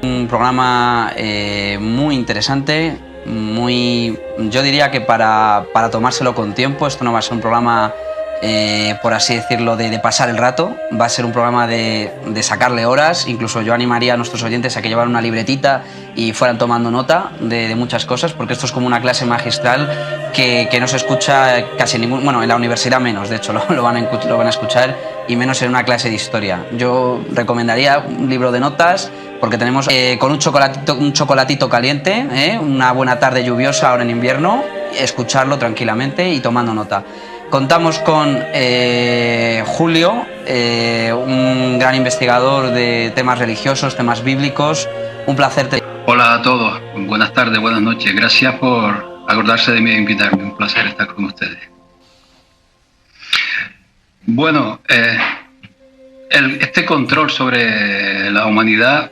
Un programa muy interesante, yo diría que para tomárselo con tiempo. Esto no va a ser un programa, por así decirlo, de pasar el rato. Va a ser un programa de sacarle horas. Incluso yo animaría a nuestros oyentes a que llevaran una libretita y fueran tomando nota de muchas cosas, porque esto es como una clase magistral que no se escucha casi bueno, en la universidad menos, de hecho lo van a escuchar, y menos en una clase de historia. Yo recomendaría un libro de notas, porque tenemos con un chocolatito caliente, una buena tarde lluviosa ahora en invierno, escucharlo tranquilamente y tomando nota. Contamos con Julio, un gran investigador de temas religiosos, temas bíblicos. Un placer. Hola a todos, buenas tardes, buenas noches. Gracias por acordarse de mí e invitarme. Un placer estar con ustedes. Bueno, este control sobre la humanidad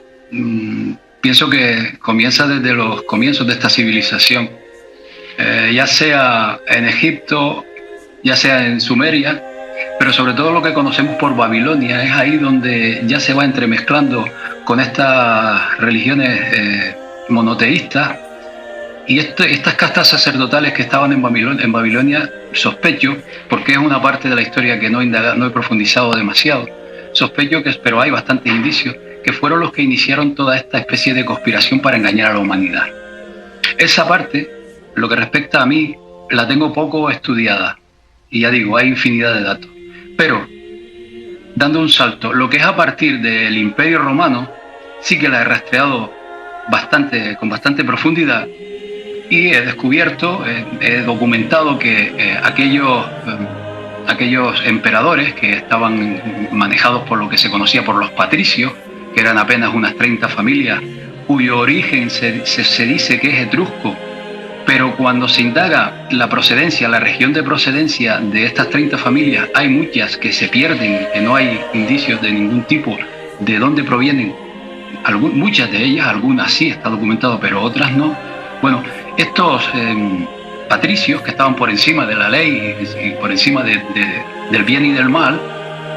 pienso que comienza desde los comienzos de esta civilización, ya sea en Egipto, ya sea en Sumeria, pero sobre todo lo que conocemos por Babilonia. Es ahí donde ya se va entremezclando con estas religiones monoteístas, y estas castas sacerdotales que estaban en Babilonia, sospecho, porque es una parte de la historia que no he profundizado demasiado, sospecho que, pero hay bastantes indicios, que fueron los que iniciaron toda esta especie de conspiración para engañar a la humanidad. Esa parte, lo que respecta a mí, la tengo poco estudiada, y ya digo, hay infinidad de datos. Pero, dando un salto, lo que es a partir del Imperio Romano, sí que la he rastreado con bastante profundidad, y he descubierto, he documentado que aquellos emperadores que estaban manejados por lo que se conocía por los patricios, que eran apenas unas 30 familias, cuyo origen se dice que es etrusco, pero cuando se indaga la procedencia, la región de procedencia de estas 30 familias, hay muchas que se pierden, que no hay indicios de ningún tipo de dónde provienen. Muchas de ellas, algunas sí está documentado, pero otras no. Bueno, estos patricios que estaban por encima de la ley y por encima del bien y del mal,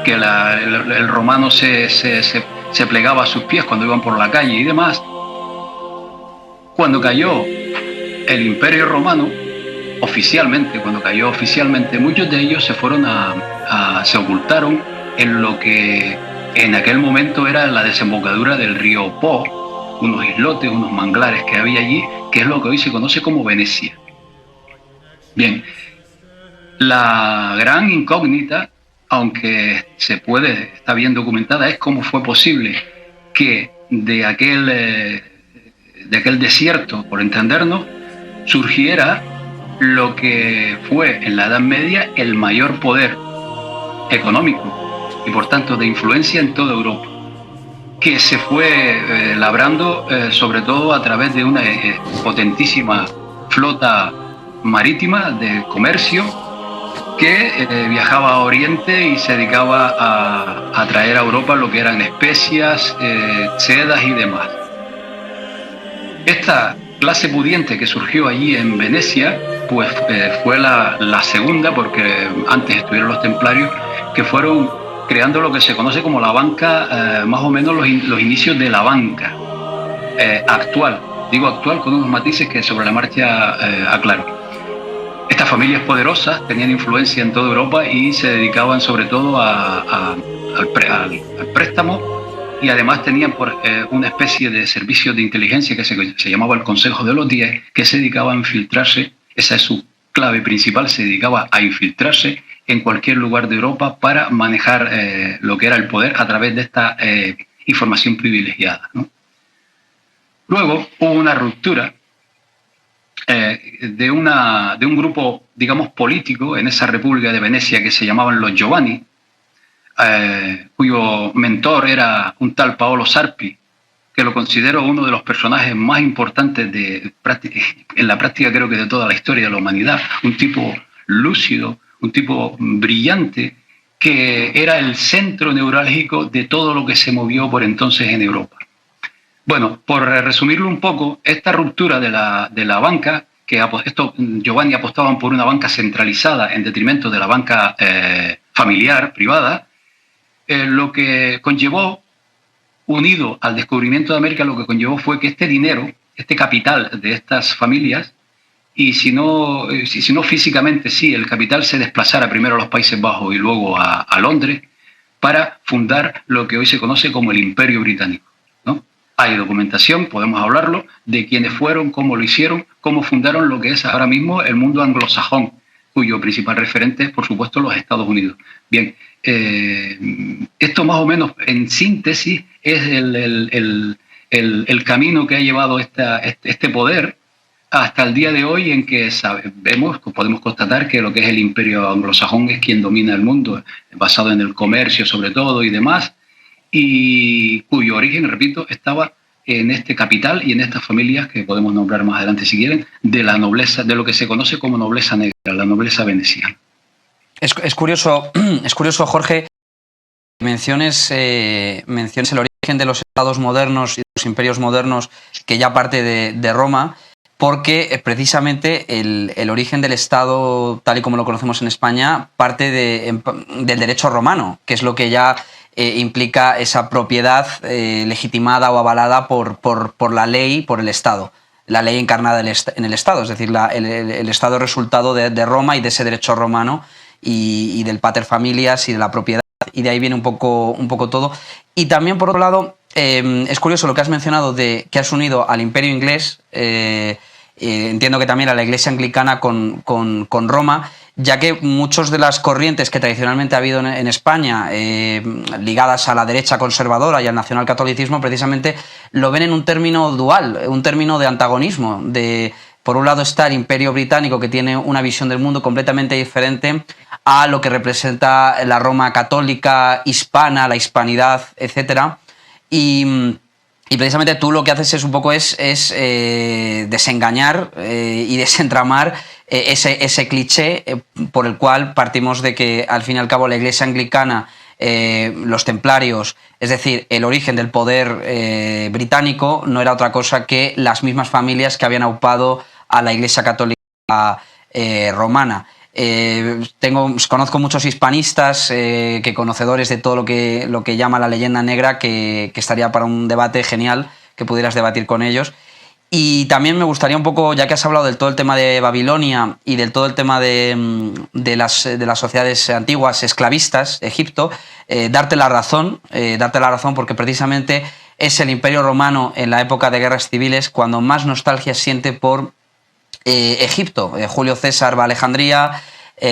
que el romano se plegaba a sus pies cuando iban por la calle y demás, cuando cayó el Imperio Romano, cuando cayó oficialmente, muchos de ellos se ocultaron en lo que en aquel momento era la desembocadura del río Po, unos islotes, unos manglares que había allí, que es lo que hoy se conoce como Venecia. Bien, la gran incógnita, aunque está bien documentada, es cómo fue posible que de aquel desierto, por entendernos, surgiera lo que fue en la Edad Media el mayor poder económico y por tanto de influencia en toda Europa, que se fue labrando sobre todo a través de una potentísima flota marítima de comercio que viajaba a Oriente y se dedicaba a traer a Europa lo que eran especias, sedas y demás. Esta clase pudiente que surgió allí en Venecia, pues fue la segunda, porque antes estuvieron los templarios, que fueron creando lo que se conoce como la banca, más o menos los inicios de la banca actual. Digo actual con unos matices que sobre la marcha aclaro. Estas familias poderosas tenían influencia en toda Europa y se dedicaban sobre todo al préstamo, y además tenían una especie de servicio de inteligencia que se llamaba el Consejo de los 10, que se dedicaba a infiltrarse, esa es su clave principal, se dedicaba a infiltrarse en cualquier lugar de Europa para manejar lo que era el poder a través de esta información privilegiada, ¿no? Luego hubo una ruptura de un grupo, digamos, político en esa República de Venecia que se llamaban los Giovanni, cuyo mentor era un tal Paolo Sarpi, que lo considero uno de los personajes más importantes en la práctica, creo que de toda la historia de la humanidad, un tipo lúcido, un tipo brillante, que era el centro neurálgico de todo lo que se movió por entonces en Europa. Bueno, por resumirlo un poco, esta ruptura de la banca, Giovanni apostaban por una banca centralizada en detrimento de la banca familiar, privada, lo que conllevó unido al descubrimiento de América, lo que conllevó fue que este dinero, este capital de estas familias, y si no físicamente, sí, el capital se desplazara primero a los Países Bajos y luego a Londres para fundar lo que hoy se conoce como el Imperio Británico, ¿no? Hay documentación, podemos hablarlo, de quiénes fueron, cómo lo hicieron, cómo fundaron lo que es ahora mismo el mundo anglosajón, cuyo principal referente es, por supuesto, los Estados Unidos. Bien, esto más o menos, en síntesis, es el camino que ha llevado este poder hasta el día de hoy, en que podemos constatar que lo que es el imperio anglosajón es quien domina el mundo, basado en el comercio sobre todo y demás, y cuyo origen, repito, estaba en este capital y en estas familias que podemos nombrar más adelante si quieren, de la nobleza, de lo que se conoce como nobleza negra, la nobleza veneciana. Es curioso, Jorge, menciones el origen de los estados modernos y de los imperios modernos, que ya parte de Roma, porque precisamente el origen del Estado, tal y como lo conocemos en España, parte del derecho romano, que es lo que ya implica esa propiedad legitimada o avalada por la ley, por el Estado. La ley encarnada en el Estado, es decir, el Estado es resultado de Roma y de ese derecho romano y del pater familias y de la propiedad, y de ahí viene un poco todo. Y también, por otro lado, es curioso lo que has mencionado de que has unido al Imperio inglés, entiendo que también a la Iglesia anglicana con Roma, ya que muchas de las corrientes que tradicionalmente ha habido en España, ligadas a la derecha conservadora y al nacionalcatolicismo, precisamente lo ven en un término dual, un término de antagonismo. Por un lado está el Imperio Británico, que tiene una visión del mundo completamente diferente a lo que representa la Roma católica, hispana, la hispanidad, etcétera. Y precisamente tú lo que haces es un poco desengañar y desentramar ese cliché por el cual partimos de que, al fin y al cabo, la Iglesia anglicana, los templarios, es decir, el origen del poder británico, no era otra cosa que las mismas familias que habían aupado a la Iglesia católica romana. Conozco muchos hispanistas que conocedores de todo lo que llama la leyenda negra, que estaría para un debate genial que pudieras debatir con ellos. Y también me gustaría un poco, ya que has hablado del todo el tema de Babilonia y del todo el tema de las sociedades antiguas esclavistas, Egipto, darte la razón porque precisamente es el Imperio Romano en la época de guerras civiles cuando más nostalgia siente por Egipto. Julio César va a Alejandría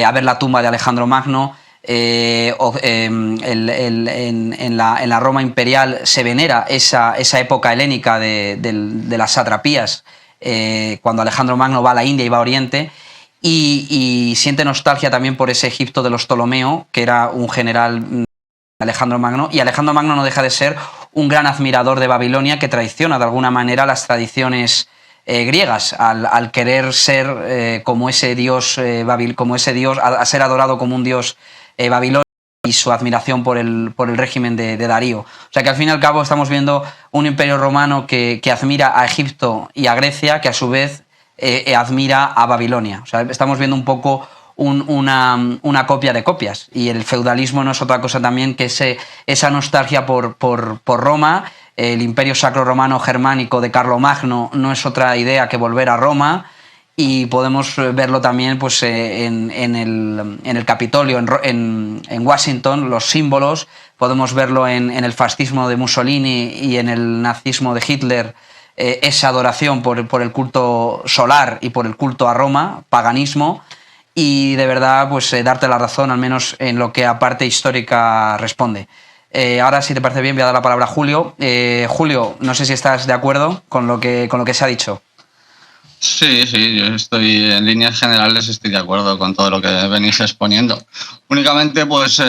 a ver la tumba de Alejandro Magno. En la Roma imperial se venera esa época helénica de las satrapías, cuando Alejandro Magno va a la India y va a Oriente, y siente nostalgia también por ese Egipto de los Ptolomeo, que era un general de Alejandro Magno, y Alejandro Magno no deja de ser un gran admirador de Babilonia, que traiciona de alguna manera las tradiciones griegas al querer ser como ese dios, a ser adorado como un dios babilonio, y su admiración por el régimen de Darío. O sea que al fin y al cabo estamos viendo un imperio romano que admira a Egipto y a Grecia, que a su vez admira a Babilonia. O sea, estamos viendo un poco una copia de copias, y el feudalismo no es otra cosa también que esa nostalgia por Roma. El imperio sacro romano germánico de Carlomagno no es otra idea que volver a Roma, y podemos verlo también pues, en el Capitolio, en Washington, los símbolos. Podemos verlo en el fascismo de Mussolini y en el nazismo de Hitler, esa adoración por el culto solar y por el culto a Roma, paganismo. Y de verdad, pues darte la razón, al menos en lo que a parte histórica responde. Ahora, si te parece bien, voy a dar la palabra a Julio. Julio, no sé si estás de acuerdo con lo que se ha dicho. Sí, yo estoy en líneas generales, estoy de acuerdo con todo lo que venís exponiendo. Únicamente, pues,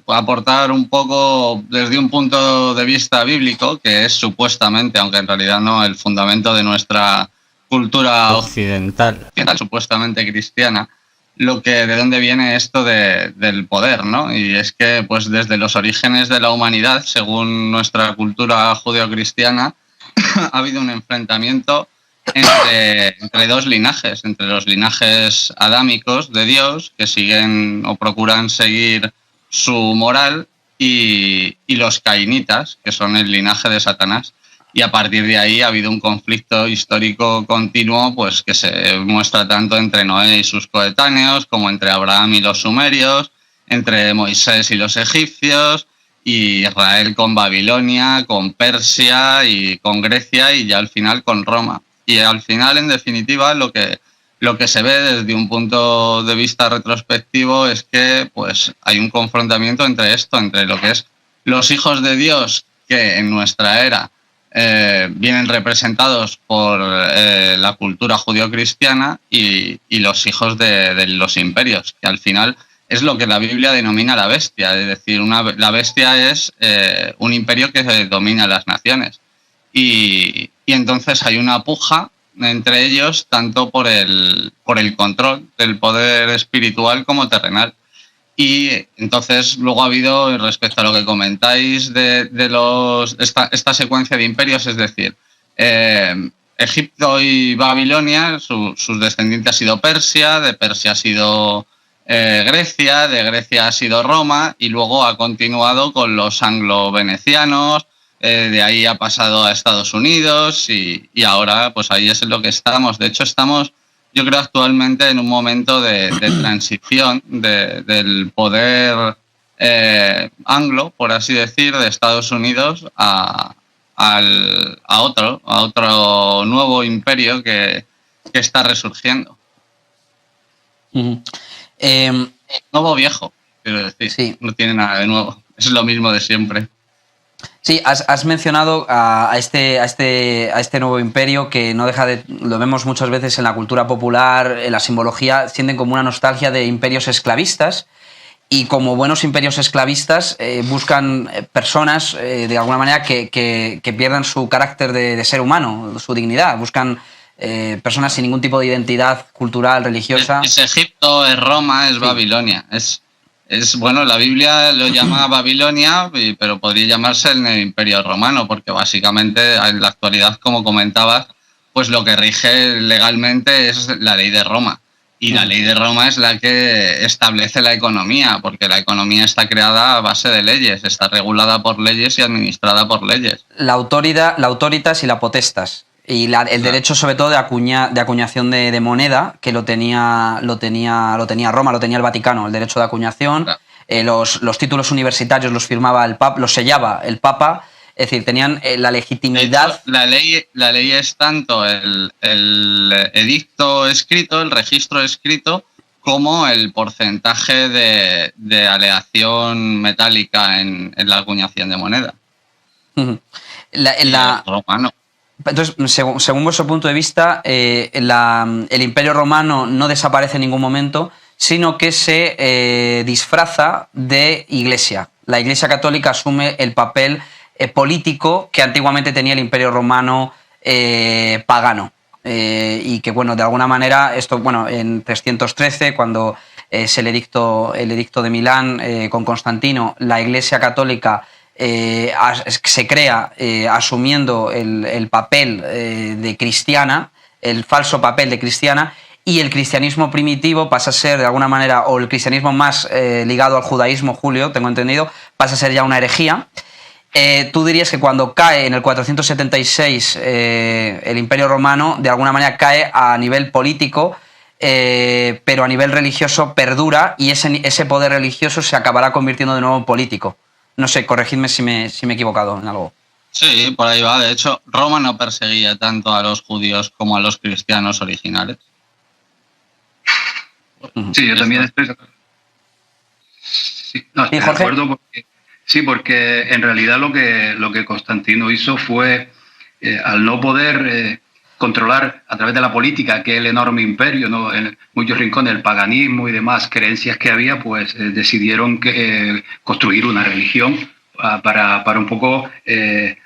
aportar un poco desde un punto de vista bíblico, que es supuestamente, aunque en realidad no, el fundamento de nuestra cultura occidental, supuestamente cristiana, de dónde viene esto del poder, ¿no? Y es que, pues, desde los orígenes de la humanidad, según nuestra cultura judeocristiana, ha habido un enfrentamiento entre dos linajes, entre los linajes adámicos de Dios, que siguen o procuran seguir su moral, y los cainitas, que son el linaje de Satanás. Y a partir de ahí ha habido un conflicto histórico continuo, pues que se muestra tanto entre Noé y sus coetáneos, como entre Abraham y los sumerios, entre Moisés y los egipcios, y Israel con Babilonia, con Persia y con Grecia, y ya al final con Roma. Y al final, en definitiva, lo que se ve desde un punto de vista retrospectivo es que pues hay un confrontamiento entre esto, entre lo que es los hijos de Dios, que en nuestra era vienen representados por la cultura judio-cristiana, y los hijos de los imperios, que al final es lo que la Biblia denomina la bestia. Es decir, la bestia es un imperio que domina las naciones. Y entonces hay una puja entre ellos, tanto por el control del poder espiritual como terrenal. Y entonces luego ha habido, respecto a lo que comentáis de esta secuencia de imperios, es decir, Egipto y Babilonia, sus descendientes ha sido Persia, de Persia ha sido Grecia, de Grecia ha sido Roma, y luego ha continuado con los anglo-venecianos, de ahí ha pasado a Estados Unidos, y ahora pues ahí es en lo que estamos. De hecho, estamos, yo creo, actualmente en un momento de transición del poder anglo, por así decir, de Estados Unidos a otro nuevo imperio que está resurgiendo. Nuevo viejo, quiero decir. Sí. No tiene nada de nuevo. Es lo mismo de siempre. Sí, has mencionado a este nuevo imperio, que no deja de, lo vemos muchas veces en la cultura popular, en la simbología, sienten como una nostalgia de imperios esclavistas, y como buenos imperios esclavistas buscan personas de alguna manera que pierdan su carácter de ser humano, su dignidad, buscan personas sin ningún tipo de identidad cultural, religiosa. Es Egipto, es Roma, es sí. Babilonia, bueno, la Biblia lo llama Babilonia, pero podría llamarse el Imperio Romano, porque básicamente en la actualidad, como comentabas, pues lo que rige legalmente es la ley de Roma. Y la ley de Roma es la que establece la economía, porque la economía está creada a base de leyes, está regulada por leyes y administrada por leyes. La autoritas y la potestas. Y el derecho, sobre todo, de acuñación de moneda, que lo tenía Roma, lo tenía el Vaticano, el derecho de acuñación. Claro. Los títulos universitarios los firmaba el Papa, los sellaba el Papa. Es decir, tenían la legitimidad. De hecho, la ley es tanto el edicto escrito, el registro escrito, como el porcentaje de aleación metálica en la acuñación de moneda. Romano. Entonces, según vuestro punto de vista, el Imperio Romano no desaparece en ningún momento, sino que se disfraza de Iglesia. La Iglesia Católica asume el papel político que antiguamente tenía el Imperio Romano pagano. Y que, bueno, de alguna manera, esto, bueno, en 313, cuando es el edicto de Milán con Constantino, la Iglesia Católica se crea asumiendo el papel de cristiana, el falso papel de cristiana, y el cristianismo primitivo pasa a ser, de alguna manera, o el cristianismo más ligado al judaísmo, Julio, tengo entendido, pasa a ser ya una herejía. Tú dirías que cuando cae en el 476 el Imperio Romano, de alguna manera cae a nivel político, pero a nivel religioso perdura, y ese poder religioso se acabará convirtiendo de nuevo en político. No sé, corregidme si me he equivocado en algo. Sí, por ahí va. De hecho, Roma no perseguía tanto a los judíos como a los cristianos originales. Sí, yo también estoy de acuerdo. Estoy de acuerdo porque en realidad lo que Constantino hizo fue, al no poder controlar a través de la política aquel enorme imperio, ¿no? En muchos rincones, el paganismo y demás creencias que había, pues decidieron construir una religión para un poco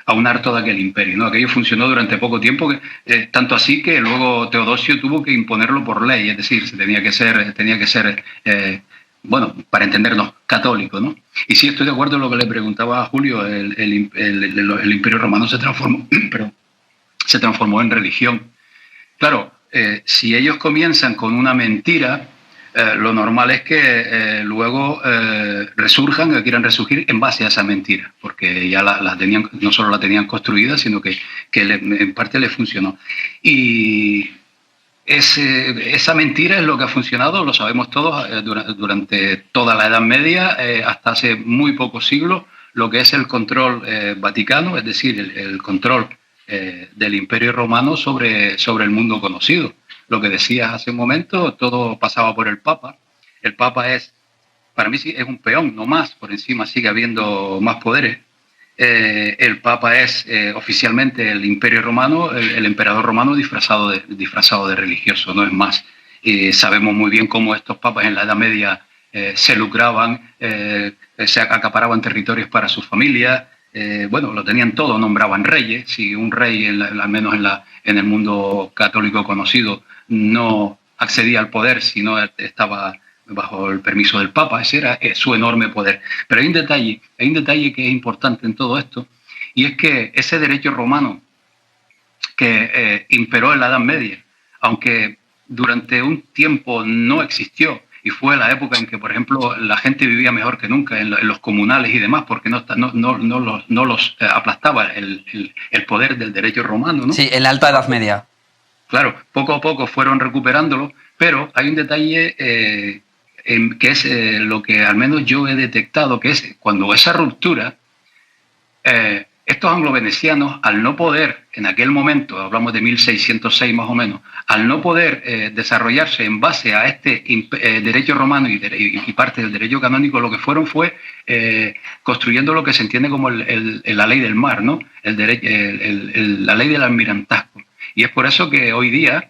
aunar todo aquel imperio, ¿no? Aquello funcionó durante poco tiempo, tanto así que luego Teodosio tuvo que imponerlo por ley, es decir, tenía que ser bueno, para entendernos, católico, ¿no? Y sí, estoy de acuerdo en lo que le preguntaba a Julio, el Imperio Romano se transformó en religión. Claro, si ellos comienzan con una mentira, lo normal es que luego resurjan, que quieran resurgir en base a esa mentira, porque ya la tenían, no solo la tenían construida, sino que en parte le funcionó. Y esa mentira es lo que ha funcionado, lo sabemos todos, durante toda la Edad Media, hasta hace muy pocos siglos, lo que es el control vaticano, es decir, el control del Imperio Romano sobre el mundo conocido. Lo que decías hace un momento, todo pasaba por el Papa. El Papa para mí sí, es un peón, no más, por encima sigue habiendo más poderes. El Papa es oficialmente el Imperio Romano, el emperador romano disfrazado de religioso, no es más. Sabemos muy bien cómo estos papas en la Edad Media se lucraban, se acaparaban territorios para sus familias. Bueno, lo tenían todo, nombraban reyes. Si un rey, al menos en el mundo católico conocido, no accedía al poder si no estaba bajo el permiso del Papa, ese era su enorme poder. Pero hay un detalle que es importante en todo esto, y es que ese derecho romano que imperó en la Edad Media, aunque durante un tiempo no existió, y fue la época en que, por ejemplo, la gente vivía mejor que nunca en los comunales y demás, porque no los aplastaba el poder del derecho romano, ¿no? Sí, en la Alta Edad Media. Claro, poco a poco fueron recuperándolo, pero hay un detalle que es lo que al menos yo he detectado, que es cuando esa ruptura, estos anglo-venecianos, al no poder, en aquel momento, hablamos de 1606 más o menos, al no poder desarrollarse en base a este derecho romano y parte del derecho canónico, lo que fueron fue construyendo lo que se entiende como la ley del mar, ¿no? La ley del almirantazgo. Y es por eso que hoy día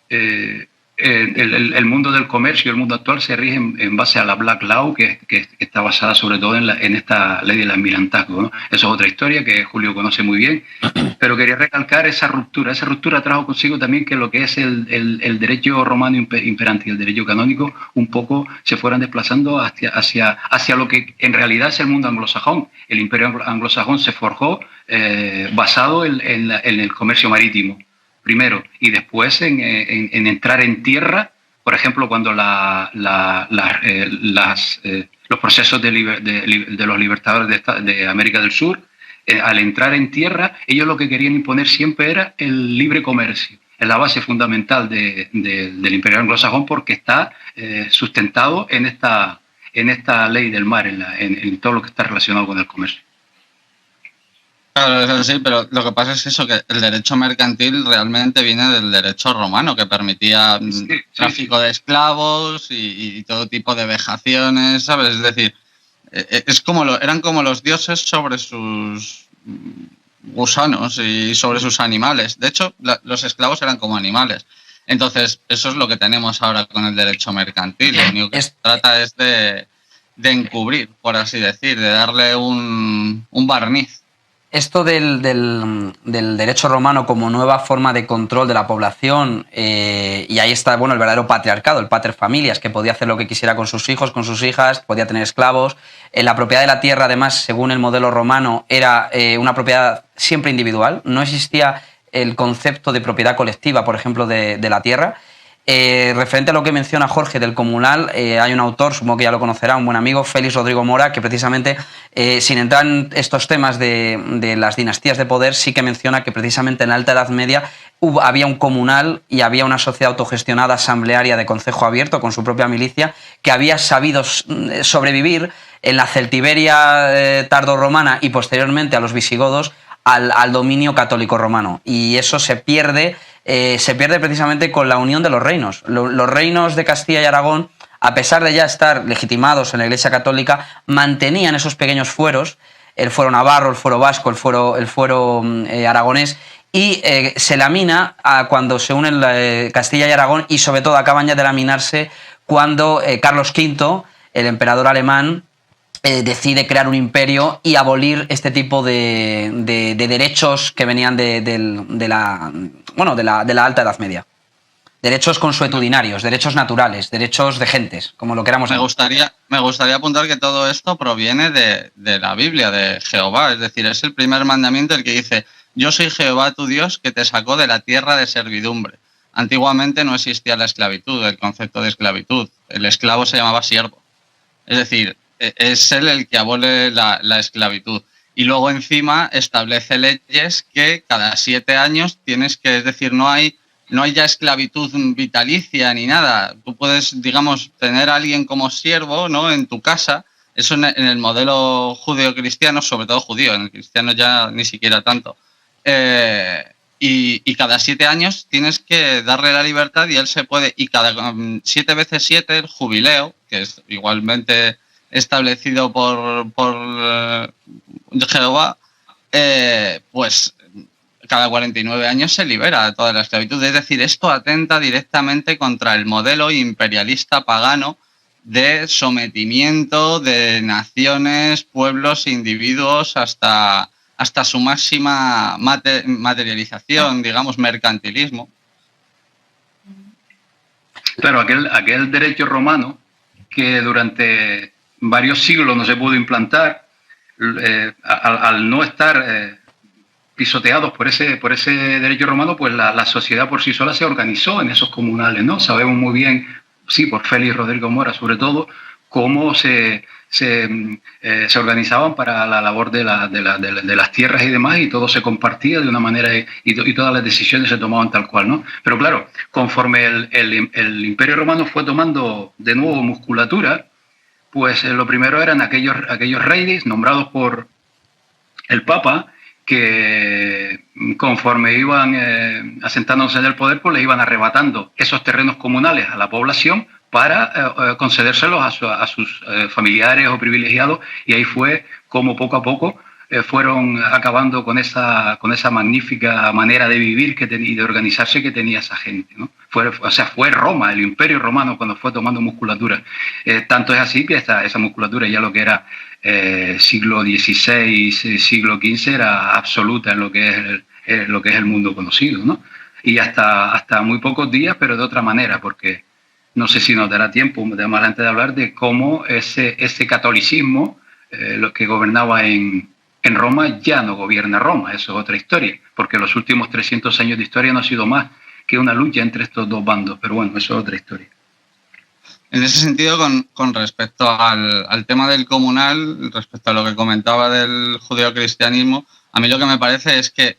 el mundo del comercio, el mundo actual, se rige en base a la Black Law, que está basada sobre todo en esta ley del almirantazgo, ¿no? Eso es otra historia que Julio conoce muy bien, pero quería recalcar esa ruptura. Esa ruptura trajo consigo también que lo que es el derecho romano imperante y el derecho canónico un poco se fueran desplazando hacia lo que en realidad es el mundo anglosajón. El imperio anglosajón se forjó basado en el comercio marítimo, primero, y después en entrar en tierra, por ejemplo, cuando los procesos de los libertadores de América del Sur, al entrar en tierra, ellos lo que querían imponer siempre era el libre comercio. Es la base fundamental del imperio anglosajón, porque está sustentado en esta ley del mar, en todo lo que está relacionado con el comercio. Claro, eso sí, pero lo que pasa es eso, que el derecho mercantil realmente viene del derecho romano, que permitía tráfico de esclavos y todo tipo de vejaciones, ¿sabes? Es decir, eran como los dioses sobre sus gusanos y sobre sus animales. De hecho, los esclavos eran como animales. Entonces, eso es lo que tenemos ahora con el derecho mercantil. Lo único que se trata es de encubrir, por así decir, de darle un barniz. Esto del derecho romano como nueva forma de control de la población, y ahí está, bueno, el verdadero patriarcado, el pater familias, que podía hacer lo que quisiera con sus hijos, con sus hijas, podía tener esclavos. La propiedad de la tierra, además, según el modelo romano, era una propiedad siempre individual. No existía el concepto de propiedad colectiva, por ejemplo, de la tierra. Referente a lo que menciona Jorge del comunal, hay un autor, supongo que ya lo conocerá, un buen amigo, Félix Rodrigo Mora, que precisamente, sin entrar en estos temas de las dinastías de poder, sí que menciona que precisamente en la Alta Edad Media había un comunal y había una sociedad autogestionada asamblearia de concejo abierto con su propia milicia, que había sabido sobrevivir en la celtiberia tardorromana y posteriormente a los visigodos al dominio católico romano. Y eso se pierde precisamente con la unión de los reinos. Los reinos de Castilla y Aragón, a pesar de ya estar legitimados en la Iglesia Católica, mantenían esos pequeños fueros, el fuero navarro, el fuero vasco, el fuero aragonés, y se lamina cuando se unen Castilla y Aragón, y sobre todo acaban ya de laminarse cuando Carlos V, el emperador alemán, decide crear un imperio y abolir este tipo de derechos que venían de la Alta Edad Media. Derechos consuetudinarios, derechos naturales, derechos de gentes, como lo queramos. Me gustaría apuntar que todo esto proviene de la Biblia, de Jehová. Es decir, es el primer mandamiento el que dice: yo soy Jehová tu Dios, que te sacó de la tierra de servidumbre. Antiguamente no existía la esclavitud, el concepto de esclavitud. el esclavo se llamaba siervo. Es decir, es él el que abole la esclavitud. Y luego encima establece leyes que cada 7 años tienes que, es decir, no hay ya esclavitud vitalicia ni nada. Tú puedes, digamos, tener a alguien como siervo, ¿no?, en tu casa. Eso en el modelo judeo-cristiano, sobre todo judío, en el cristiano ya ni siquiera tanto. Y cada 7 años tienes que darle la libertad y él se puede, y cada 7 veces 7, el jubileo, que es igualmente establecido por Jehová, pues cada 49 años se libera de toda la esclavitud. Es decir, esto atenta directamente contra el modelo imperialista pagano de sometimiento de naciones, pueblos e individuos hasta su máxima materialización, digamos, mercantilismo. Claro, aquel derecho romano que durante varios siglos no se pudo implantar, al no estar pisoteados por ese derecho romano, pues la sociedad por sí sola se organizó en esos comunales, ¿no? Sabemos muy bien, sí, por Félix Rodrigo Mora sobre todo, cómo se organizaban para la labor de las tierras y demás, y todo se compartía de una manera y todas las decisiones se tomaban tal cual, ¿no? Pero claro, conforme el Imperio Romano fue tomando de nuevo musculatura, pues lo primero eran aquellos reyes nombrados por el Papa, que conforme iban asentándose en el poder, pues le iban arrebatando esos terrenos comunales a la población para concedérselos a sus familiares o privilegiados, y ahí fue como poco a poco fueron acabando con esa magnífica manera de vivir y de organizarse que tenía esa gente, ¿no? Fue Roma, el Imperio Romano, cuando fue tomando musculatura. Tanto es así que esa musculatura, ya lo que era siglo XVI, siglo XV, era absoluta en lo que es el mundo conocido, ¿no? Y hasta muy pocos días, pero de otra manera, porque no sé si nos dará tiempo más adelante de hablar de cómo ese catolicismo, lo que gobernaba en Roma, ya no gobierna Roma. Eso es otra historia, porque los últimos 300 años de historia no ha sido más que una lucha entre estos dos bandos, pero bueno, eso es otra historia. En ese sentido, con respecto al tema del comunal, respecto a lo que comentaba del judeocristianismo, a mí lo que me parece es que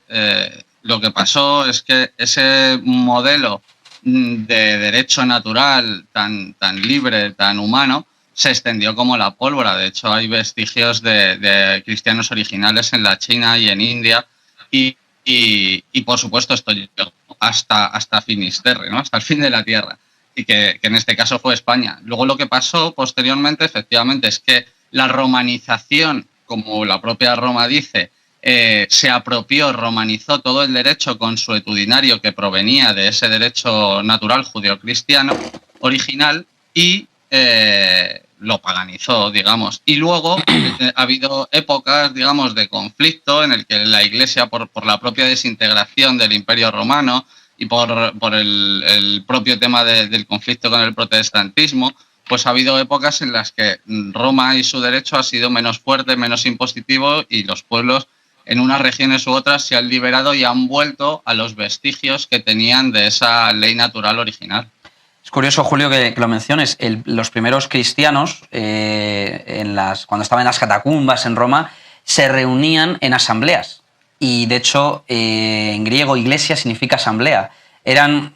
lo que pasó es que ese modelo de derecho natural tan libre, tan humano, se extendió como la pólvora. De hecho, hay vestigios de cristianos originales en la China y en India, y por supuesto esto llegó hasta Finisterre, ¿no?, hasta el fin de la tierra, y que en este caso fue España. Luego lo que pasó posteriormente, efectivamente, es que la romanización, como la propia Roma dice, se apropió, romanizó todo el derecho consuetudinario que provenía de ese derecho natural judeocristiano original y lo paganizó, digamos. Y luego ha habido épocas, digamos, de conflicto en el que la Iglesia, por la propia desintegración del Imperio Romano y por el propio tema del conflicto con el protestantismo, pues ha habido épocas en las que Roma y su derecho ha sido menos fuerte, menos impositivo, y los pueblos en unas regiones u otras se han liberado y han vuelto a los vestigios que tenían de esa ley natural original. Es curioso, Julio, que lo menciones. Los primeros cristianos, cuando estaban en las catacumbas en Roma, se reunían en asambleas. Y, de hecho, en griego, iglesia significa asamblea. Eran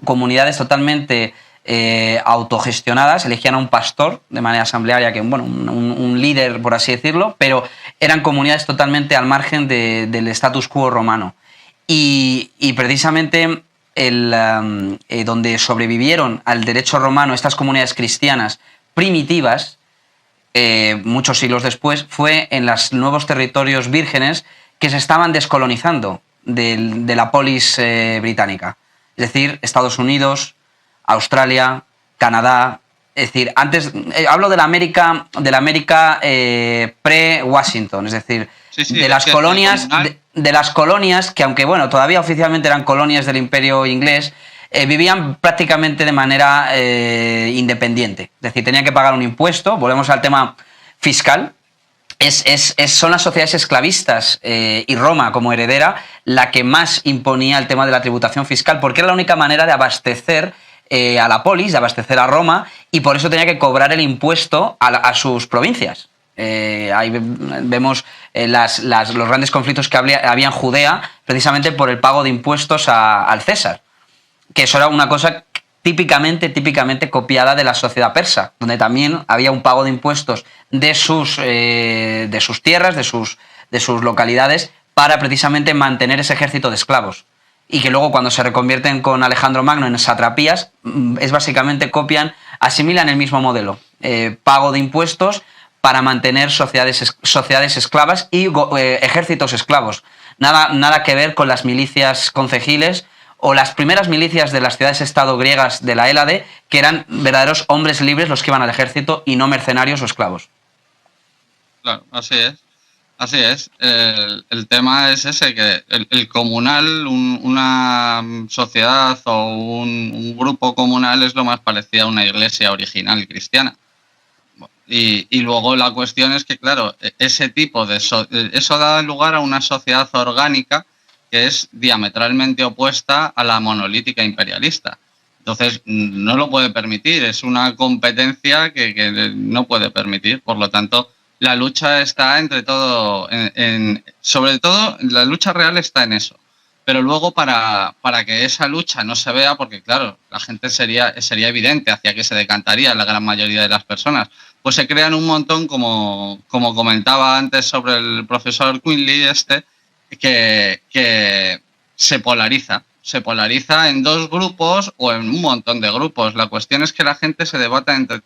comunidades totalmente autogestionadas, elegían a un pastor de manera asamblearia, un líder, por así decirlo, pero eran comunidades totalmente al margen del status quo romano. Y precisamente donde sobrevivieron al derecho romano estas comunidades cristianas primitivas, muchos siglos después, fue en los nuevos territorios vírgenes que se estaban descolonizando de la polis británica. Es decir, Estados Unidos, Australia, Canadá. Es decir, antes hablo de la América pre-Washington, es decir, de las colonias, de las colonias que, aunque todavía oficialmente eran colonias del Imperio inglés, vivían prácticamente de manera independiente. Es decir, tenían que pagar un impuesto. Volvemos al tema fiscal. Son las sociedades esclavistas y Roma como heredera la que más imponía el tema de la tributación fiscal, porque era la única manera de abastecer a la polis, de abastecer a Roma, y por eso tenía que cobrar el impuesto a sus provincias. Ahí vemos los grandes conflictos que había en Judea, precisamente por el pago de impuestos al César, que eso era una cosa típicamente copiada de la sociedad persa, donde también había un pago de impuestos de sus tierras, de sus localidades, para precisamente mantener ese ejército de esclavos. Y que luego, cuando se reconvierten con Alejandro Magno en satrapías, es básicamente asimilan el mismo modelo. Pago de impuestos para mantener sociedades esclavas y ejércitos esclavos. Nada que ver con las milicias concejiles o las primeras milicias de las ciudades-estado griegas de la Hélade, que eran verdaderos hombres libres los que iban al ejército y no mercenarios o esclavos. Claro, así es. Así es. El tema es ese, que el comunal, una sociedad o un grupo comunal es lo más parecido a una iglesia original cristiana. Y luego la cuestión es que, claro, ese tipo eso da lugar a una sociedad orgánica que es diametralmente opuesta a la monolítica imperialista. Entonces, no lo puede permitir, es una competencia que no puede permitir. Por lo tanto, la lucha está entre todo, sobre todo la lucha real está en eso. Pero luego para que esa lucha no se vea, porque claro, la gente sería evidente hacia qué se decantaría la gran mayoría de las personas, pues se crean un montón, como comentaba antes sobre el profesor Quinley, que se polariza en dos grupos o en un montón de grupos. La cuestión es que la gente se debata entre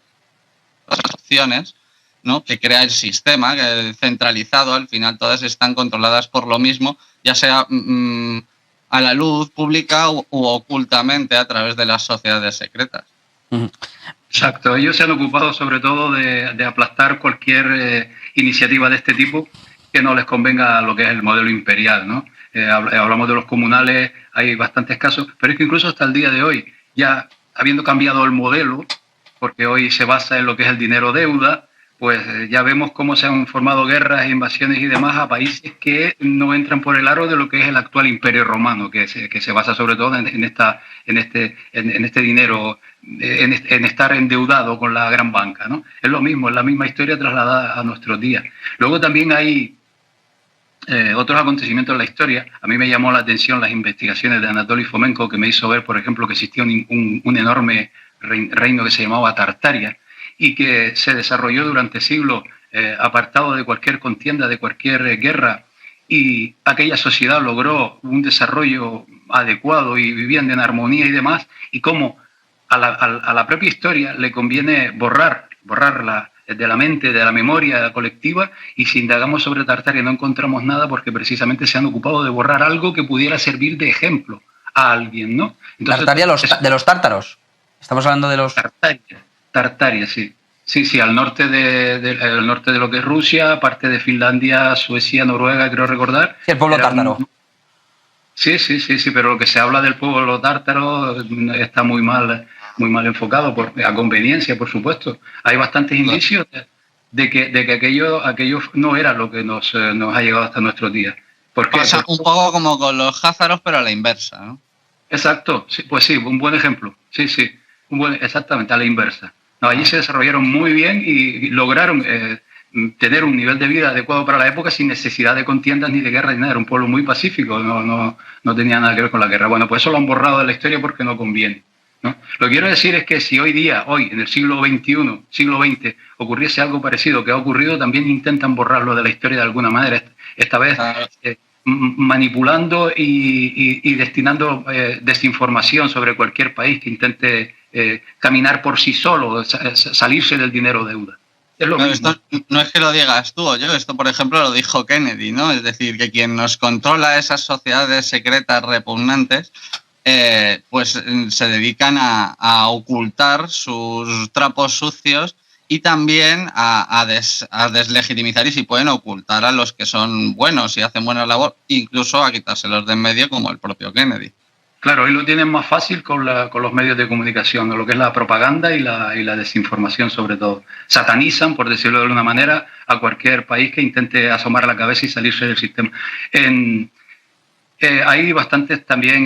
las opciones, ¿no?, que crea el sistema centralizado. Al final todas están controladas por lo mismo, ya sea a la luz pública u ocultamente a través de las sociedades secretas. Exacto, ellos se han ocupado sobre todo de aplastar cualquier iniciativa de este tipo que no les convenga a lo que es el modelo imperial, ¿no? Hablamos de los comunales, hay bastantes casos, pero es que incluso hasta el día de hoy, ya habiendo cambiado el modelo, porque hoy se basa en lo que es el dinero deuda, pues ya vemos cómo se han formado guerras, invasiones y demás a países que no entran por el aro de lo que es el actual Imperio Romano, que se basa sobre todo en este dinero, en estar endeudado con la gran banca, ¿no? Es lo mismo, es la misma historia trasladada a nuestros días. Luego también hay otros acontecimientos en la historia. A mí me llamó la atención las investigaciones de Anatoly Fomenko, que me hizo ver, por ejemplo, que existía un enorme reino que se llamaba Tartaria, y que se desarrolló durante siglos apartado de cualquier contienda, de cualquier guerra, y aquella sociedad logró un desarrollo adecuado y vivían en armonía y demás, y cómo a la propia historia le conviene borrarla de la mente, de la memoria colectiva, y si indagamos sobre Tartaria no encontramos nada porque precisamente se han ocupado de borrar algo que pudiera servir de ejemplo a alguien, ¿no? Entonces, Tartaria de los tártaros. Estamos hablando de los... Tartaria, sí. Sí, al norte al norte de lo que es Rusia, parte de Finlandia, Suecia, Noruega, creo recordar. Sí, el pueblo tártaro. Sí, pero lo que se habla del pueblo tártaro está muy mal enfocado, a conveniencia, por supuesto. Hay bastantes indicios de que aquello no era lo que nos ha llegado hasta nuestros días. Pasa un poco como con los házaros, pero a la inversa, ¿no? Exacto, sí, pues sí, un buen ejemplo. Sí, exactamente, a la inversa. No, allí se desarrollaron muy bien y lograron tener un nivel de vida adecuado para la época sin necesidad de contiendas ni de guerra ni nada. Era un pueblo muy pacífico, no tenía nada que ver con la guerra. Bueno, pues eso lo han borrado de la historia porque no conviene, ¿no? Lo que quiero decir es que si hoy, en el siglo XXI, siglo XX, ocurriese algo parecido que ha ocurrido, también intentan borrarlo de la historia de alguna manera. Esta vez manipulando y destinando desinformación sobre cualquier país que intente caminar por sí solo, salirse del dinero deuda. Es lo mismo. Esto no es que lo digas tú o yo, esto por ejemplo lo dijo Kennedy, ¿no? Es decir, que quien nos controla esas sociedades secretas repugnantes, pues se dedican a ocultar sus trapos sucios y también a deslegitimizar, y si pueden, ocultar a los que son buenos y hacen buena labor, incluso a quitárselos de en medio, como el propio Kennedy. Claro, hoy lo tienen más fácil con los medios de comunicación, lo que es la propaganda y la desinformación sobre todo. Satanizan, por decirlo de alguna manera, a cualquier país que intente asomar la cabeza y salirse del sistema. Hay bastantes también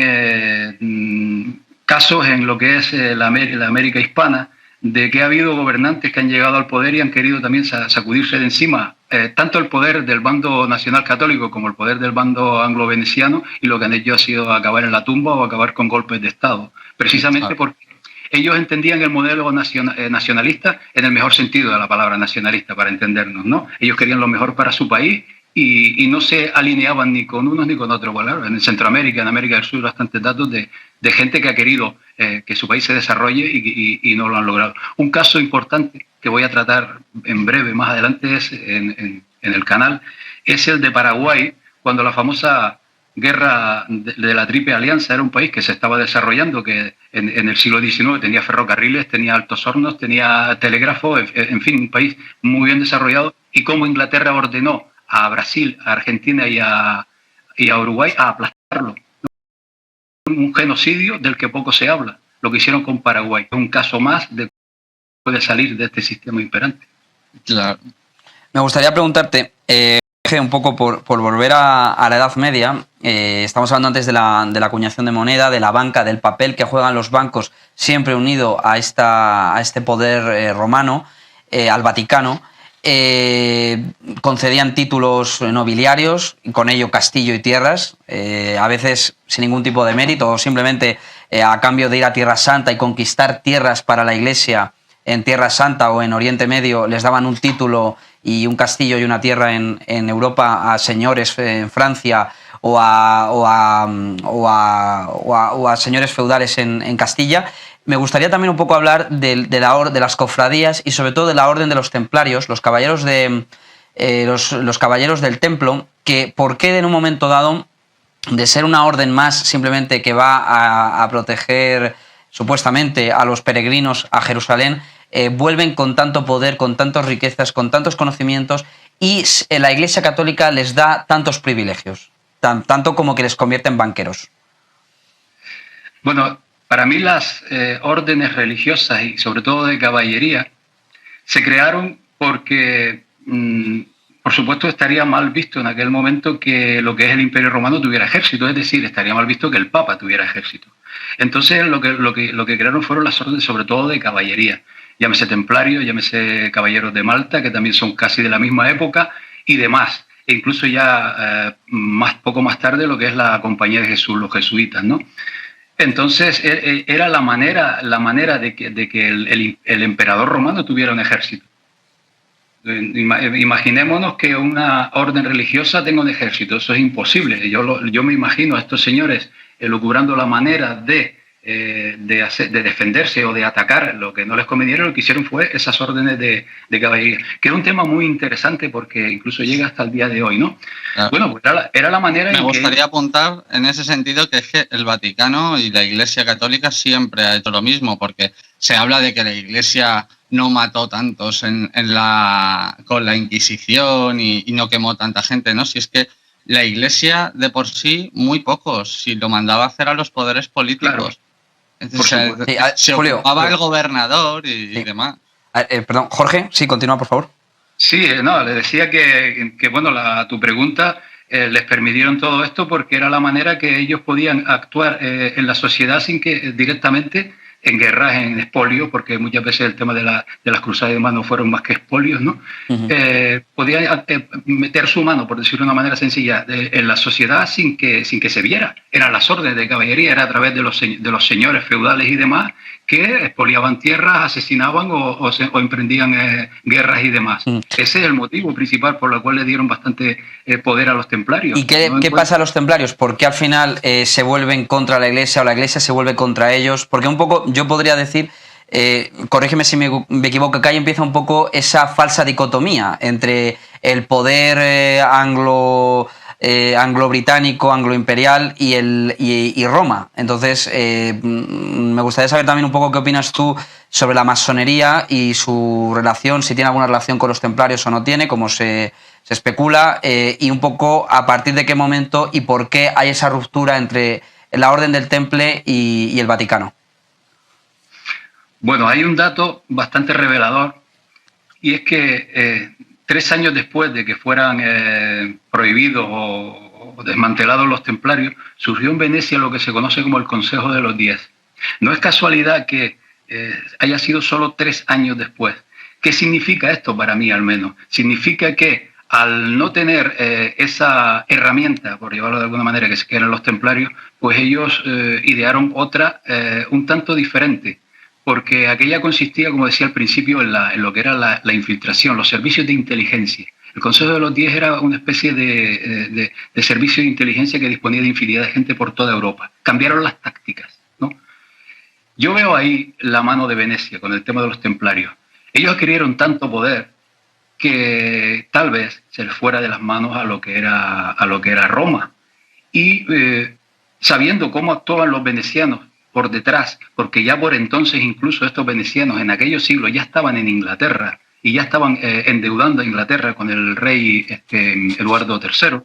casos en lo que es la América hispana, de que ha habido gobernantes que han llegado al poder y han querido también sacudirse de encima tanto el poder del bando nacional católico como el poder del bando anglo-veneciano, y lo que han hecho ha sido acabar en la tumba o acabar con golpes de Estado, precisamente porque ellos entendían el modelo nacionalista en el mejor sentido de la palabra nacionalista, para entendernos, ¿no? Ellos querían lo mejor para su país y no se alineaban ni con unos ni con otros. Bueno, en Centroamérica, en América del Sur, bastantes datos de gente que ha querido que su país se desarrolle y no lo han logrado. Un caso importante que voy a tratar en breve más adelante es en el canal, es el de Paraguay, cuando la famosa guerra de la Triple Alianza era un país que se estaba desarrollando, que en el siglo XIX tenía ferrocarriles, tenía altos hornos, tenía telégrafo, en fin, un país muy bien desarrollado, y cómo Inglaterra ordenó a Brasil, a Argentina y a Uruguay a aplastarlo. Un genocidio del que poco se habla, lo que hicieron con Paraguay. Es un caso más de puede salir de este sistema imperante. Claro. Me gustaría preguntarte, un poco por volver a la Edad Media. Estamos hablando antes de la acuñación de moneda, de la banca, del papel que juegan los bancos, siempre unido a este poder romano, al Vaticano. Concedían títulos nobiliarios, y con ello castillo y tierras, a veces sin ningún tipo de mérito, o simplemente a cambio de ir a Tierra Santa y conquistar tierras para la Iglesia en Tierra Santa o en Oriente Medio, les daban un título y un castillo y una tierra en Europa a señores en Francia o a señores feudales en Castilla. Me gustaría también un poco hablar de las cofradías y sobre todo de la orden de los templarios, los caballeros los caballeros del templo, que por qué en un momento dado, de ser una orden más simplemente que va a proteger supuestamente a los peregrinos a Jerusalén, vuelven con tanto poder, con tantas riquezas, con tantos conocimientos, y la Iglesia Católica les da tantos privilegios, tanto como que les convierte en banqueros. Bueno, para mí las órdenes religiosas y sobre todo de caballería se crearon porque, por supuesto, estaría mal visto en aquel momento que lo que es el Imperio Romano tuviera ejército, es decir, estaría mal visto que el Papa tuviera ejército. Entonces lo que crearon fueron las órdenes sobre todo de caballería, llámese templarios, llámese caballeros de Malta, que también son casi de la misma época, y demás. E incluso ya poco más tarde lo que es la Compañía de Jesús, los jesuitas, ¿no? Entonces era la manera de que el emperador romano tuviera un ejército. Imaginémonos que una orden religiosa tenga un ejército, eso es imposible. Yo me imagino a estos señores elucubrando la manera de defenderse o de atacar lo que no les conveniera. Lo que hicieron fue esas órdenes de caballería, que es un tema muy interesante porque incluso llega hasta el día de hoy, ¿no? Claro. Bueno, pues era la manera. Me gustaría apuntar en ese sentido que es que el Vaticano y la Iglesia Católica siempre ha hecho lo mismo, porque se habla de que la Iglesia no mató tantos con la Inquisición y no quemó tanta gente, ¿no? Si es que la Iglesia de por sí, muy pocos, si lo mandaba a hacer a los poderes políticos. Claro. Entonces, se ocupaba el gobernador y demás. Perdón, Jorge, sí, continúa, por favor. Sí, no, le decía que bueno, tu pregunta les permitieron todo esto porque era la manera que ellos podían actuar en la sociedad sin que directamente en guerras, en expolios, porque muchas veces el tema de las cruzadas de no fueron más que expolios, ¿no? Podían meter su mano, por decirlo de una manera sencilla, en la sociedad sin que se viera. Eran las órdenes de caballería, era a través de los señores feudales y demás que expoliaban tierras, asesinaban o emprendían guerras y demás. Ese es el motivo principal por el cual le dieron bastante poder a los templarios. ¿Y qué pasa a los templarios? ¿Por qué al final se vuelven contra la Iglesia o la Iglesia se vuelve contra ellos? Porque un poco yo podría decir, corrígeme si me equivoco, que ahí empieza un poco esa falsa dicotomía entre el poder anglo-británico, anglo-imperial y Roma. Entonces, me gustaría saber también un poco qué opinas tú sobre la masonería y su relación, si tiene alguna relación con los templarios o no tiene, como se especula, y un poco a partir de qué momento y por qué hay esa ruptura entre la Orden del Temple y el Vaticano. Bueno, hay un dato bastante revelador, y es que 3 años después de que fueran prohibidos o desmantelados los templarios, surgió en Venecia lo que se conoce como el Consejo de los 10. No es casualidad que haya sido solo 3 años después. ¿Qué significa esto para mí al menos? Significa que al no tener esa herramienta, por llevarlo de alguna manera, que eran los templarios, pues ellos idearon otra un tanto diferente, porque aquella consistía, como decía al principio, en lo que era la infiltración, los servicios de inteligencia. El Consejo de los 10 era una especie de servicio de inteligencia que disponía de infinidad de gente por toda Europa. Cambiaron las tácticas, ¿no? Yo veo ahí la mano de Venecia con el tema de los templarios. Ellos adquirieron tanto poder que tal vez se les fuera de las manos a lo que era Roma. Y sabiendo cómo actuaban los venecianos por detrás, porque ya por entonces incluso estos venecianos en aquellos siglos ya estaban en Inglaterra y ya estaban endeudando a Inglaterra con el rey Eduardo III,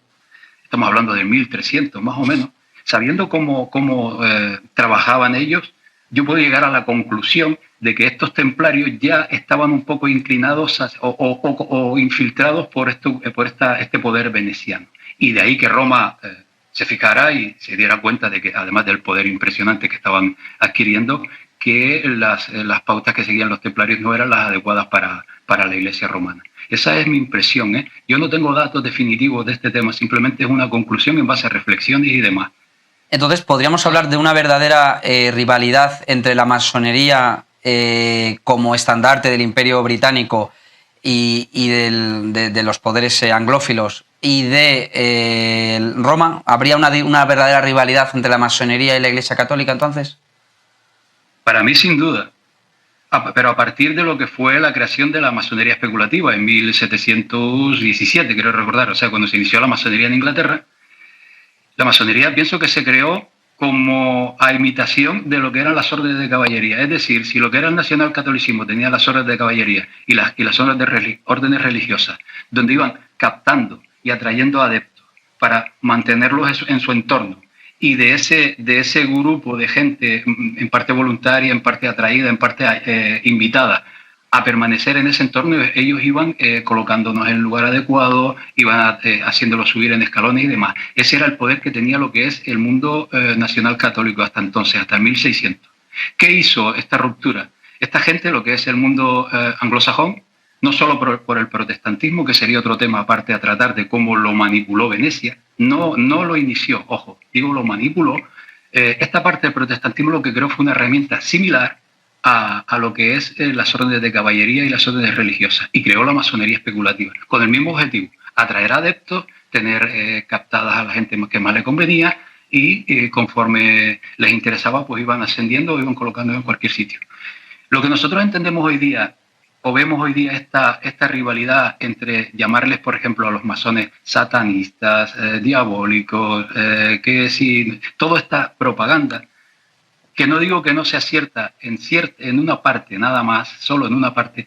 estamos hablando de 1300 más o menos, sabiendo cómo trabajaban ellos, yo puedo llegar a la conclusión de que estos templarios ya estaban un poco inclinados o infiltrados por este poder veneciano. Y de ahí que Roma se fijara y se diera cuenta de que, además del poder impresionante que estaban adquiriendo, que las pautas que seguían los templarios no eran las adecuadas para la Iglesia romana. Esa es mi impresión, ¿eh? Yo no tengo datos definitivos de este tema, simplemente es una conclusión en base a reflexiones y demás. Entonces, ¿podríamos hablar de una verdadera rivalidad entre la masonería como estandarte del Imperio Británico y de los poderes anglófilos y de Roma? ¿Habría una verdadera rivalidad entre la masonería y la Iglesia Católica entonces? Para mí, sin duda. Pero a partir de lo que fue la creación de la masonería especulativa en 1717, quiero recordar, o sea, cuando se inició la masonería en Inglaterra, la masonería pienso que se creó como a imitación de lo que eran las órdenes de caballería. Es decir, si lo que era el nacionalcatolicismo tenía las órdenes de caballería y las órdenes religiosas, donde iban captando y atrayendo adeptos para mantenerlos en su entorno, y de ese grupo de gente, en parte voluntaria, en parte atraída, en parte invitada, a permanecer en ese entorno, ellos iban colocándonos en el lugar adecuado, iban haciéndolo subir en escalones y demás. Ese era el poder que tenía lo que es el mundo nacional católico hasta entonces, hasta 1600. ¿Qué hizo esta ruptura? Esta gente, lo que es el mundo anglosajón, no solo por el protestantismo, que sería otro tema aparte a tratar de cómo lo manipuló Venecia, no lo inició, ojo, digo lo manipuló. Esta parte del protestantismo lo que creó fue una herramienta similar a lo que es las órdenes de caballería y las órdenes religiosas, y creó la masonería especulativa, con el mismo objetivo, atraer adeptos, tener captadas a la gente que más le convenía, y conforme les interesaba, pues iban ascendiendo o iban colocando en cualquier sitio. Lo que nosotros entendemos hoy día, o vemos hoy día esta rivalidad entre llamarles, por ejemplo, a los masones satanistas, diabólicos, que si toda esta propaganda, que no digo que no sea cierta en una parte nada más, solo en una parte,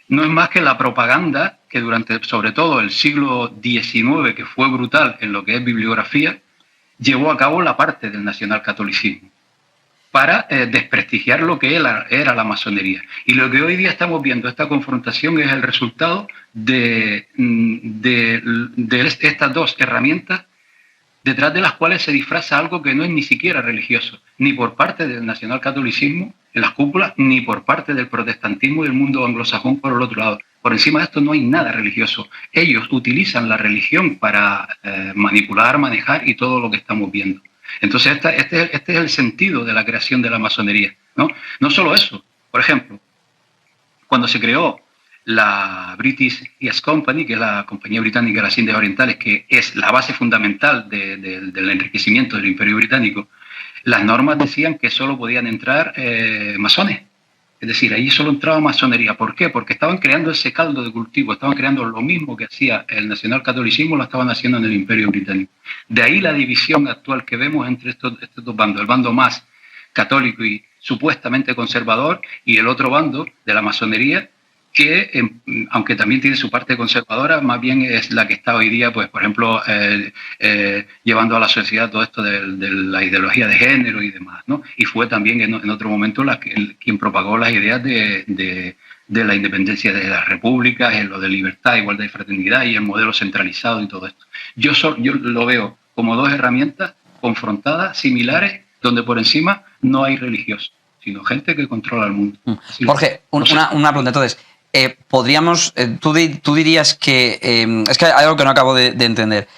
no es más que la propaganda que durante, sobre todo, el siglo XIX, que fue brutal en lo que es bibliografía, llevó a cabo la parte del nacionalcatolicismo para desprestigiar lo que era la masonería. Y lo que hoy día estamos viendo, esta confrontación, es el resultado de estas dos herramientas, detrás de las cuales se disfraza algo que no es ni siquiera religioso, ni por parte del nacionalcatolicismo en las cúpulas, ni por parte del protestantismo y del mundo anglosajón por el otro lado. Por encima de esto no hay nada religioso. Ellos utilizan la religión para manipular, manejar y todo lo que estamos viendo. Entonces este es el sentido de la creación de la masonería, ¿no? No solo eso. Por ejemplo, cuando se creó la British East Company, que es la Compañía Británica de las Indias Orientales, que es la base fundamental del enriquecimiento del Imperio Británico, las normas decían que solo podían entrar masones. Es decir, ahí solo entraba masonería. ¿Por qué? Porque estaban creando ese caldo de cultivo, estaban creando lo mismo que hacía el nacionalcatolicismo, lo estaban haciendo en el Imperio Británico. De ahí la división actual que vemos entre estos dos bandos, el bando más católico y supuestamente conservador, y el otro bando de la masonería, que aunque también tiene su parte conservadora, más bien es la que está hoy día, pues por ejemplo, llevando a la sociedad todo esto de la ideología de género y demás, ¿no? Y fue también en otro momento quien propagó las ideas de la independencia de las repúblicas, en lo de libertad, igualdad y fraternidad, y el modelo centralizado y todo esto. Yo lo veo como dos herramientas confrontadas, similares, donde por encima no hay religiosos, sino gente que controla el mundo. Jorge, una pregunta. Entonces, podríamos, tú dirías que, es que hay algo que no acabo de entender.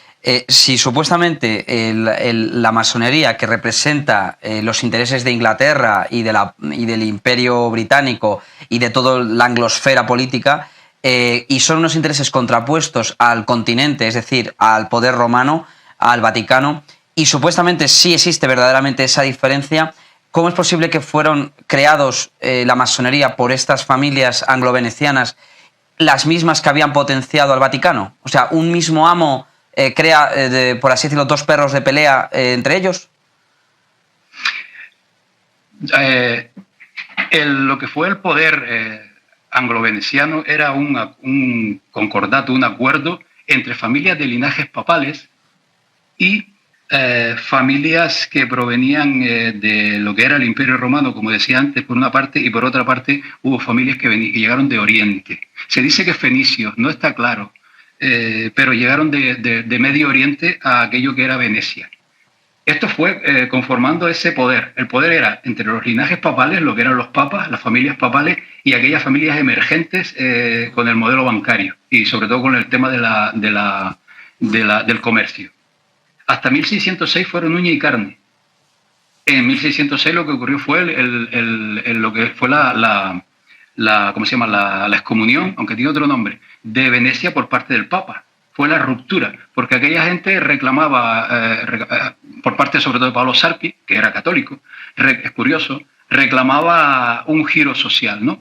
Si supuestamente la masonería, que representa los intereses de Inglaterra y del Imperio Británico y de toda la anglosfera política, y son unos intereses contrapuestos al continente, es decir, al poder romano, al Vaticano, y supuestamente sí existe verdaderamente esa diferencia, ¿cómo es posible que fueron creados la masonería por estas familias anglo-venecianas, las mismas que habían potenciado al Vaticano? O sea, un mismo amo crea, por así decirlo, dos perros de pelea entre ellos. Lo que fue el poder anglo-veneciano era un concordato, un acuerdo entre familias de linajes papales y familias que provenían de lo que era el Imperio Romano, como decía antes, por una parte, y por otra parte hubo familias que llegaron de Oriente. Se dice que fenicios, no está claro, pero llegaron de Medio Oriente a aquello que era Venecia. Esto fue conformando ese poder. El poder era entre los linajes papales, lo que eran los papas, las familias papales y aquellas familias emergentes con el modelo bancario y sobre todo con el tema del comercio. Hasta 1606 fueron uña y carne. En 1606 lo que ocurrió fue lo que fue ¿cómo se llama? La excomunión, aunque tiene otro nombre, de Venecia por parte del Papa. Fue la ruptura, porque aquella gente reclamaba, por parte sobre todo de Pablo Sarpi, que era católico, es curioso, reclamaba un giro social, ¿no?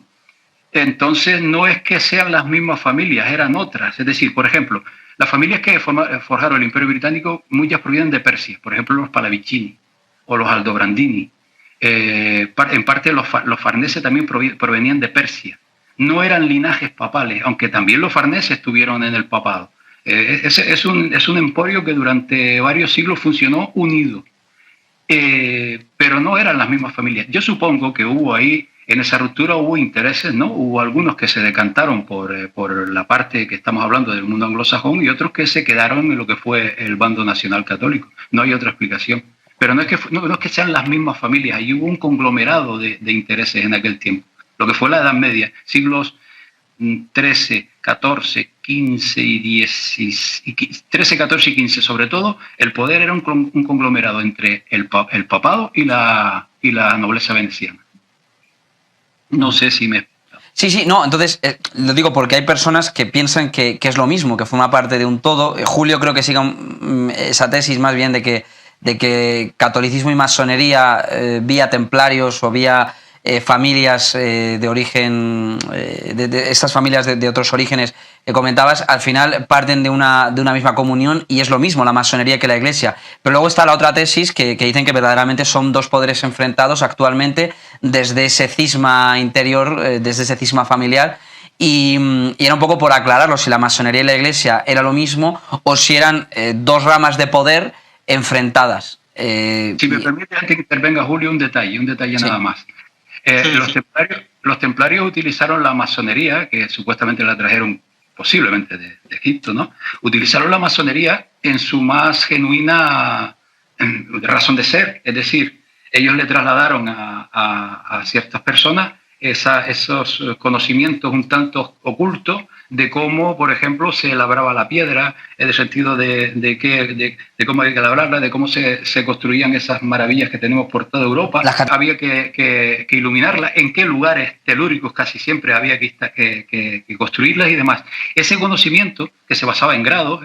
Entonces no es que sean las mismas familias, eran otras. Es decir, por ejemplo, las familias que forjaron el Imperio Británico, muchas provienen de Persia, por ejemplo los Pallavicini o los Aldobrandini. En parte los Farneses también provenían de Persia. No eran linajes papales, aunque también los Farneses estuvieron en el papado. Es un emporio que durante varios siglos funcionó unido, pero no eran las mismas familias. Yo supongo que hubo ahí, en esa ruptura hubo intereses, ¿no? Hubo algunos que se decantaron por la parte que estamos hablando del mundo anglosajón y otros que se quedaron en lo que fue el bando nacional católico. No hay otra explicación. Pero no es que sean las mismas familias, ahí hubo un conglomerado de intereses en aquel tiempo. Lo que fue la Edad Media, siglos 13, 14, 15 y 10, 13, 14 y 15, sobre todo, el poder era un conglomerado entre el papado y la nobleza veneciana. No sé si me... Sí, no, entonces lo digo porque hay personas que piensan que es lo mismo, que forma parte de un todo. Julio creo que sigue esa tesis más bien de que catolicismo y masonería vía templarios o vía familias de origen, de estas familias de otros orígenes que comentabas, al final parten de una misma comunión y es lo mismo la masonería que la iglesia. Pero luego está la otra tesis que dicen que verdaderamente son dos poderes enfrentados actualmente desde ese cisma interior, desde ese cisma familiar. Y era un poco por aclararlo, si la masonería y la iglesia era lo mismo o si eran dos ramas de poder enfrentadas. Si me permite, antes que intervenga Julio, un detalle sí. Nada más. Los templarios utilizaron la masonería, que supuestamente la trajeron posiblemente de Egipto, ¿no? Utilizaron la masonería en su más genuina razón de ser, es decir, ellos le trasladaron a ciertas personas esos conocimientos un tanto ocultos de cómo, por ejemplo, se labraba la piedra, en el sentido de cómo hay que labrarla, de cómo se construían esas maravillas que tenemos por toda Europa. Había que iluminarlas, en qué lugares telúricos casi siempre había que construirlas y demás. Ese conocimiento, que se basaba en grados,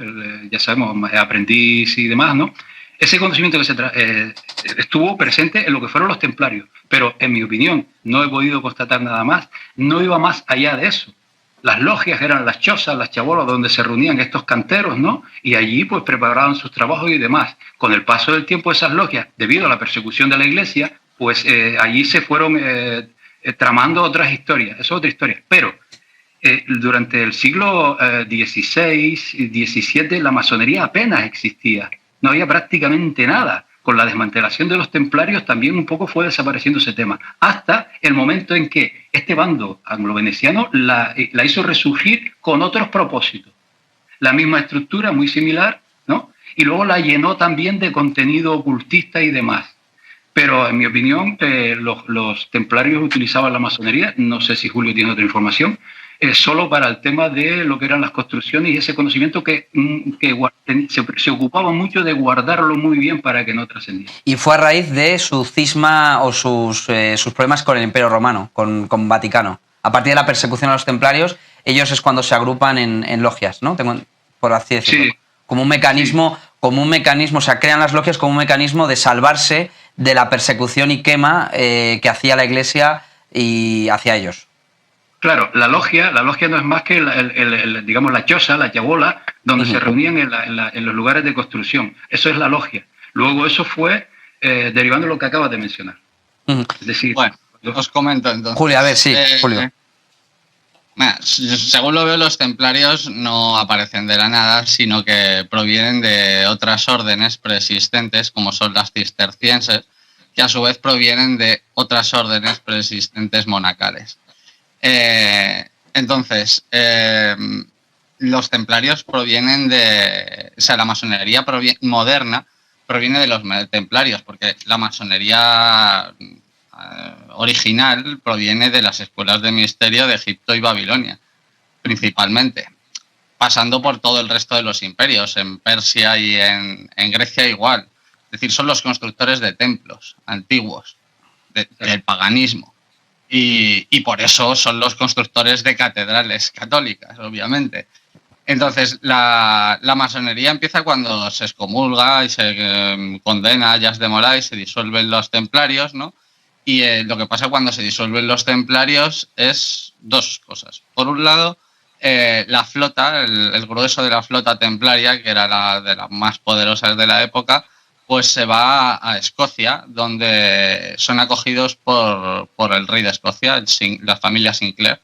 ya sabemos, aprendiz y demás, ¿no? Ese conocimiento que estuvo presente en lo que fueron los templarios, pero en mi opinión, no he podido constatar nada más, no iba más allá de eso. Las logias eran las chozas, las chabolas donde se reunían estos canteros, ¿no? Y allí pues preparaban sus trabajos y demás. Con el paso del tiempo esas logias, debido a la persecución de la iglesia, pues allí se fueron tramando otras historias, eso es otra historia. Pero durante el siglo XVI y XVII la masonería apenas existía. No había prácticamente nada. Con la desmantelación de los templarios también un poco fue desapareciendo ese tema. Hasta el momento en que este bando anglo-veneciano la hizo resurgir con otros propósitos. La misma estructura, muy similar, ¿no? Y luego la llenó también de contenido ocultista y demás. Pero en mi opinión, los templarios utilizaban la masonería, no sé si Julio tiene otra información, solo para el tema de lo que eran las construcciones y ese conocimiento que se ocupaba mucho de guardarlo muy bien para que no trascendiera. Y fue a raíz de su cisma o sus problemas con el Imperio Romano, con Vaticano. A partir de la persecución a los templarios, ellos es cuando se agrupan en logias, ¿no? Por así decirlo. Sí. Como un mecanismo, o sea, crean las logias como un mecanismo de salvarse de la persecución y quema que hacía la Iglesia y hacia ellos. Claro, la logia no es más que digamos la choza, la chabola, donde se reunían en los lugares de construcción. Eso es la logia. Luego eso fue derivando de lo que acabas de mencionar. Es decir, bueno, os comento entonces. Julio, a ver, sí, Julio. Según lo veo, los templarios no aparecen de la nada, sino que provienen de otras órdenes preexistentes, como son las cistercienses, que a su vez provienen de otras órdenes preexistentes monacales. Entonces, los templarios provienen de... O sea, la masonería moderna proviene de los templarios, porque la masonería original proviene de las escuelas de misterio de Egipto y Babilonia, principalmente, pasando por todo el resto de los imperios, en Persia y en Grecia igual. Es decir, son los constructores de templos antiguos, del paganismo. Y por eso son los constructores de catedrales católicas, obviamente. Entonces, la masonería empieza cuando se excomulga y se condena a Jas de Molay y se disuelven los templarios, ¿no? Y lo que pasa cuando se disuelven los templarios es dos cosas. Por un lado, la flota, el grueso de la flota templaria, que era de las más poderosas de la época, pues se va a Escocia, donde son acogidos por el rey de Escocia, la familia Sinclair.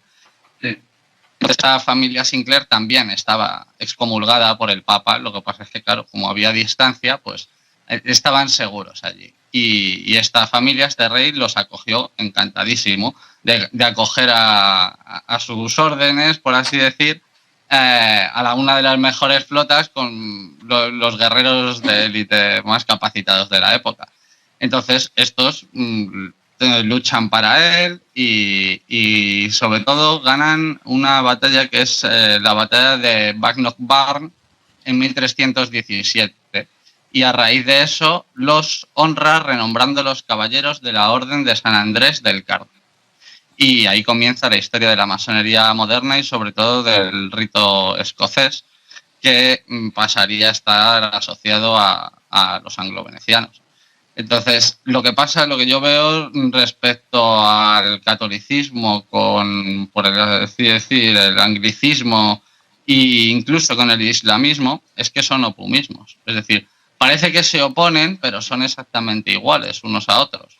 Esta familia Sinclair también estaba excomulgada por el Papa, lo que pasa es que, claro, como había distancia, pues estaban seguros allí. Y esta familia, este rey, los acogió encantadísimo de acoger a sus órdenes, por así decir, a una de las mejores flotas con los guerreros de élite más capacitados de la época. Entonces, estos luchan para él y sobre todo ganan una batalla que es la batalla de Bannockburn en 1317. Y a raíz de eso los honra renombrándolos caballeros de la Orden de San Andrés del Card. Y ahí comienza la historia de la masonería moderna y sobre todo del rito escocés, que pasaría a estar asociado a los anglo-venecianos. Entonces, lo que yo veo respecto al catolicismo, por así decir, el anglicismo e incluso con el islamismo, es que son opumismos. Es decir, parece que se oponen, pero son exactamente iguales unos a otros.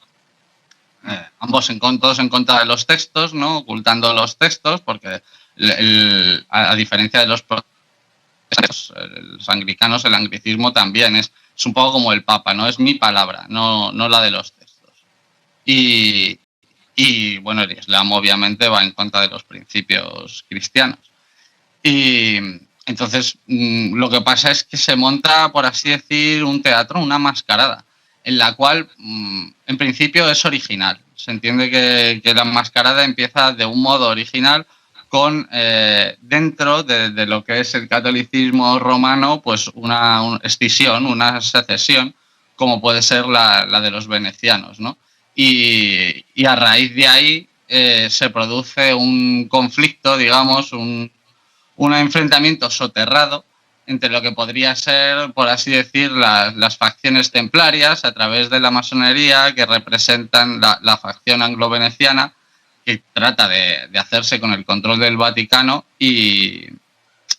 Ambos todos en contra de los textos, ¿no? Ocultando los textos, porque a diferencia de los anglicanos, el anglicismo también es un poco como el Papa, ¿no? Es mi palabra, no la de los textos. Y bueno, el Islam obviamente va en contra de los principios cristianos. Y entonces lo que pasa es que se monta, por así decir, un teatro, una mascarada, en la cual en principio es original. Se entiende que la mascarada empieza de un modo original con dentro de lo que es el catolicismo romano, pues una escisión, una secesión, como puede ser la de los venecianos, ¿no? Y a raíz de ahí se produce un conflicto, digamos, un enfrentamiento soterrado entre lo que podría ser, por así decir, las facciones templarias a través de la masonería, que representan la facción anglo-veneciana, que trata de hacerse con el control del Vaticano, y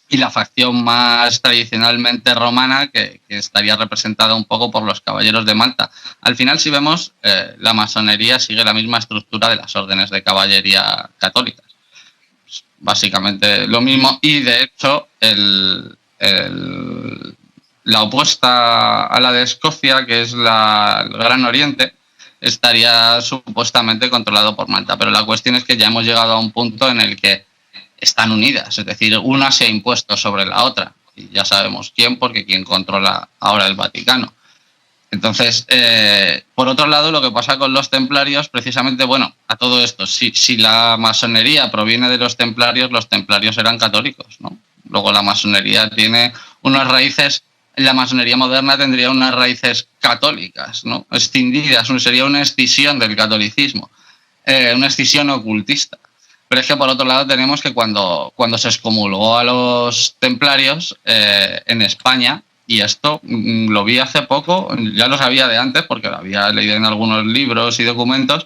la facción más tradicionalmente romana, que estaría representada un poco por los caballeros de Malta. Al final, si vemos, la masonería sigue la misma estructura de las órdenes de caballería católicas. Básicamente lo mismo, y de hecho la opuesta a la de Escocia, que es el Gran Oriente, estaría supuestamente controlado por Malta, pero la cuestión es que ya hemos llegado a un punto en el que están unidas, es decir, una se ha impuesto sobre la otra, y ya sabemos quién, porque quién controla ahora el Vaticano. Entonces, por otro lado, lo que pasa con los templarios, precisamente, bueno, a todo esto, si la masonería proviene de los templarios eran católicos, ¿no? Luego la masonería tiene unas raíces, la masonería moderna tendría unas raíces católicas, ¿no? Escindidas, sería una escisión del catolicismo, una escisión ocultista. Pero es que por otro lado tenemos que cuando se excomulgó a los templarios en España, y esto lo vi hace poco, ya lo sabía de antes porque lo había leído en algunos libros y documentos,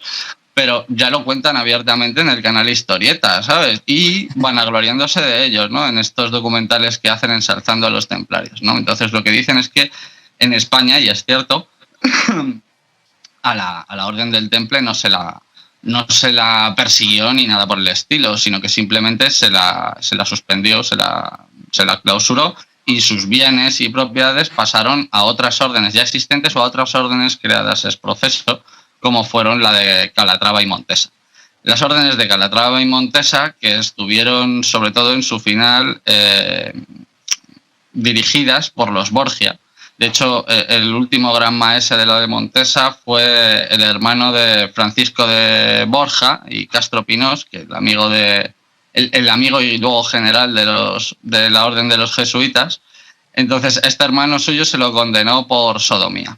pero ya lo cuentan abiertamente en el canal Historieta, ¿sabes? Y vanagloriándose de ellos, ¿no? En estos documentales que hacen ensalzando a los templarios, ¿no? Entonces lo que dicen es que en España, y es cierto, a la Orden del Temple no se la persiguió ni nada por el estilo, sino que simplemente se la suspendió, se la clausuró, y sus bienes y propiedades pasaron a otras órdenes ya existentes o a otras órdenes creadas ex proceso, como fueron la de Calatrava y Montesa. Las órdenes de Calatrava y Montesa, que estuvieron sobre todo en su final dirigidas por los Borgia. De hecho, el último gran maestre de la de Montesa fue el hermano de Francisco de Borja y Castro Pinós, que el amigo y luego general de la orden de los jesuitas. Entonces, este hermano suyo se lo condenó por sodomía.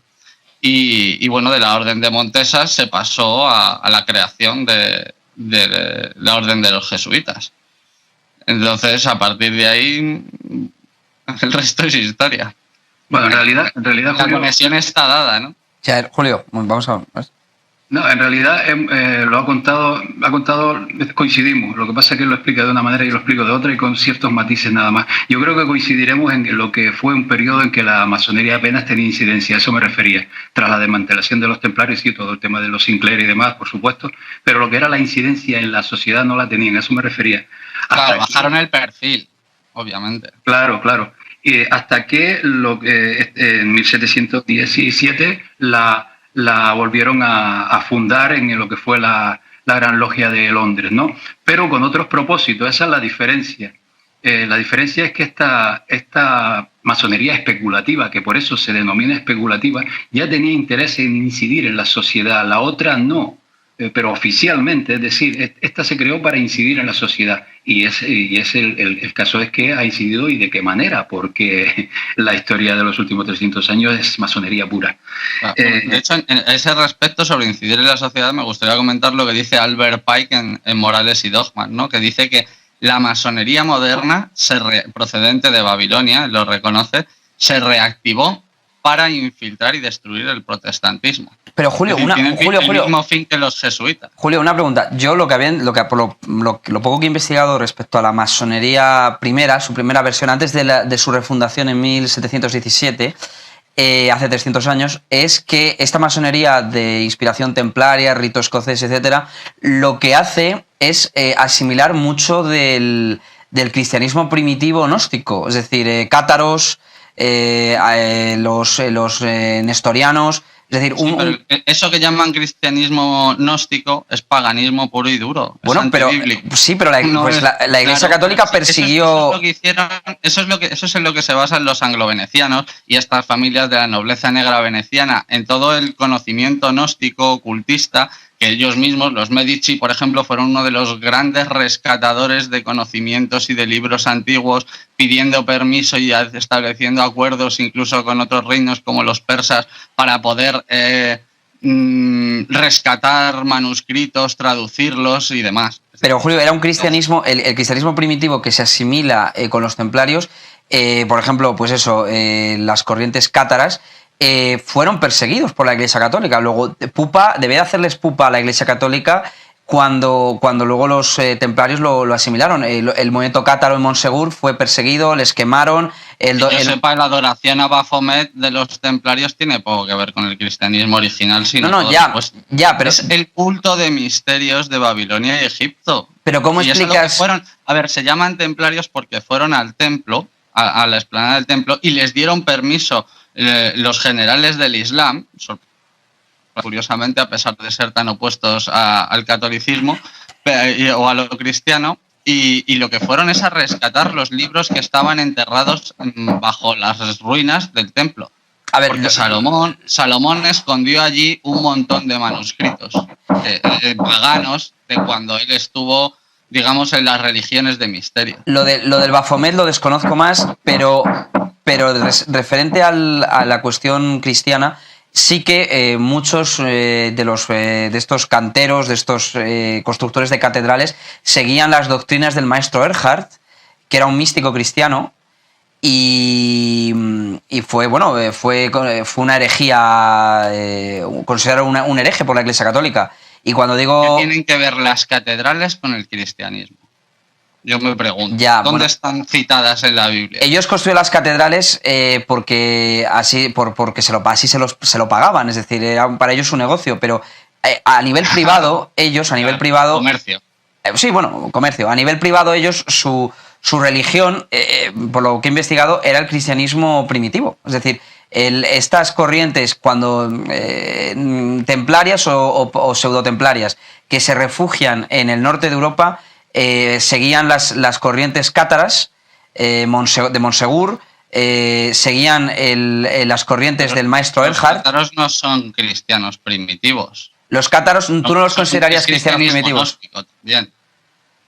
Y bueno, de la orden de Montesa se pasó a la creación de la orden de los jesuitas. Entonces, a partir de ahí, el resto es historia. Bueno, en realidad, la Julio, conexión está dada, ¿no? Ya, Julio, vamos a... no, en realidad lo ha contado, coincidimos. Lo que pasa es que él lo explica de una manera y yo lo explico de otra y con ciertos matices nada más. Yo creo que coincidiremos en lo que fue un periodo en que la masonería apenas tenía incidencia, a eso me refería. Tras la desmantelación de los templarios y todo el tema de los Sinclair y demás, por supuesto, pero lo que era la incidencia en la sociedad no la tenían, a eso me refería. Claro, bajaron el perfil, obviamente. Claro. Hasta que en 1717 la volvieron a fundar en lo que fue la Gran Logia de Londres, ¿no? Pero con otros propósitos, esa es la diferencia. La diferencia es que esta masonería especulativa, que por eso se denomina especulativa, ya tenía interés en incidir en la sociedad, la otra no, pero oficialmente, es decir, esta se creó para incidir en la sociedad y el caso es que ha incidido y de qué manera, porque la historia de los últimos 300 años es masonería pura. De hecho, en ese respecto sobre incidir en la sociedad me gustaría comentar lo que dice Albert Pike en Morales y Dogmas, ¿no? Que dice que la masonería moderna, procedente de Babilonia, lo reconoce, se reactivó para infiltrar y destruir el protestantismo. Pero Julio, el mismo fin que los jesuitas. Julio, una pregunta. Yo lo poco que he investigado respecto a la masonería primera, su primera versión antes de su refundación en 1717, hace 300 años, es que esta masonería de inspiración templaria, rito escocés, etcétera, lo que hace es asimilar mucho del cristianismo primitivo gnóstico, es decir, cátaros, los nestorianos. Es decir, eso que llaman cristianismo gnóstico es paganismo puro y duro. Bueno, pero sí, pero la Iglesia Católica persiguió. Eso es en lo que se basan los anglo-venecianos y estas familias de la nobleza negra veneciana, en todo el conocimiento gnóstico, ocultista, que ellos mismos, los Medici, por ejemplo, fueron uno de los grandes rescatadores de conocimientos y de libros antiguos, pidiendo permiso y estableciendo acuerdos incluso con otros reinos como los persas para poder rescatar manuscritos, traducirlos y demás. Pero Julio, era un cristianismo, el cristianismo primitivo que se asimila con los templarios, por ejemplo, pues eso, las corrientes cátaras, fueron perseguidos por la Iglesia Católica. Luego, debe de hacerles pupa a la Iglesia Católica cuando luego los templarios lo asimilaron. El movimiento cátaro en Montsegur fue perseguido, les quemaron. Sepa, la adoración a Baphomet de los templarios tiene poco que ver con el cristianismo original, sino pero es el culto de misterios de Babilonia y Egipto. Pero ¿cómo explicas? Se llaman templarios porque fueron al templo, a la explanada del templo, y les dieron permiso los generales del Islam, curiosamente, a pesar de ser tan opuestos al catolicismo o a lo cristiano, y lo que fueron es a rescatar los libros que estaban enterrados bajo las ruinas del templo. A ver, porque Salomón escondió allí un montón de manuscritos paganos de cuando él estuvo, digamos, en las religiones de misterio. Lo del Baphomet lo desconozco más, pero referente a la cuestión cristiana, sí que muchos de estos canteros, de estos constructores de catedrales, seguían las doctrinas del maestro Erhard, que era un místico cristiano, y fue una herejía, considerado un hereje por la Iglesia Católica. Y cuando digo... ¿Qué tienen que ver las catedrales con el cristianismo? Yo me pregunto, ¿dónde están citadas en la Biblia? Ellos construyeron las catedrales porque así se lo pagaban, es decir, era para ellos un negocio, pero a nivel privado, Comercio. Sí, bueno, comercio. A nivel privado, ellos, su religión, por lo que he investigado, era el cristianismo primitivo. Es decir, estas corrientes, cuando templarias o pseudotemplarias, que se refugian en el norte de Europa, seguían las corrientes cátaras de Monsegur, seguían las corrientes del maestro Erhard. Los cátaros no son cristianos primitivos. Los cátaros, ¿tú no los considerarías cristianos primitivos? Bien.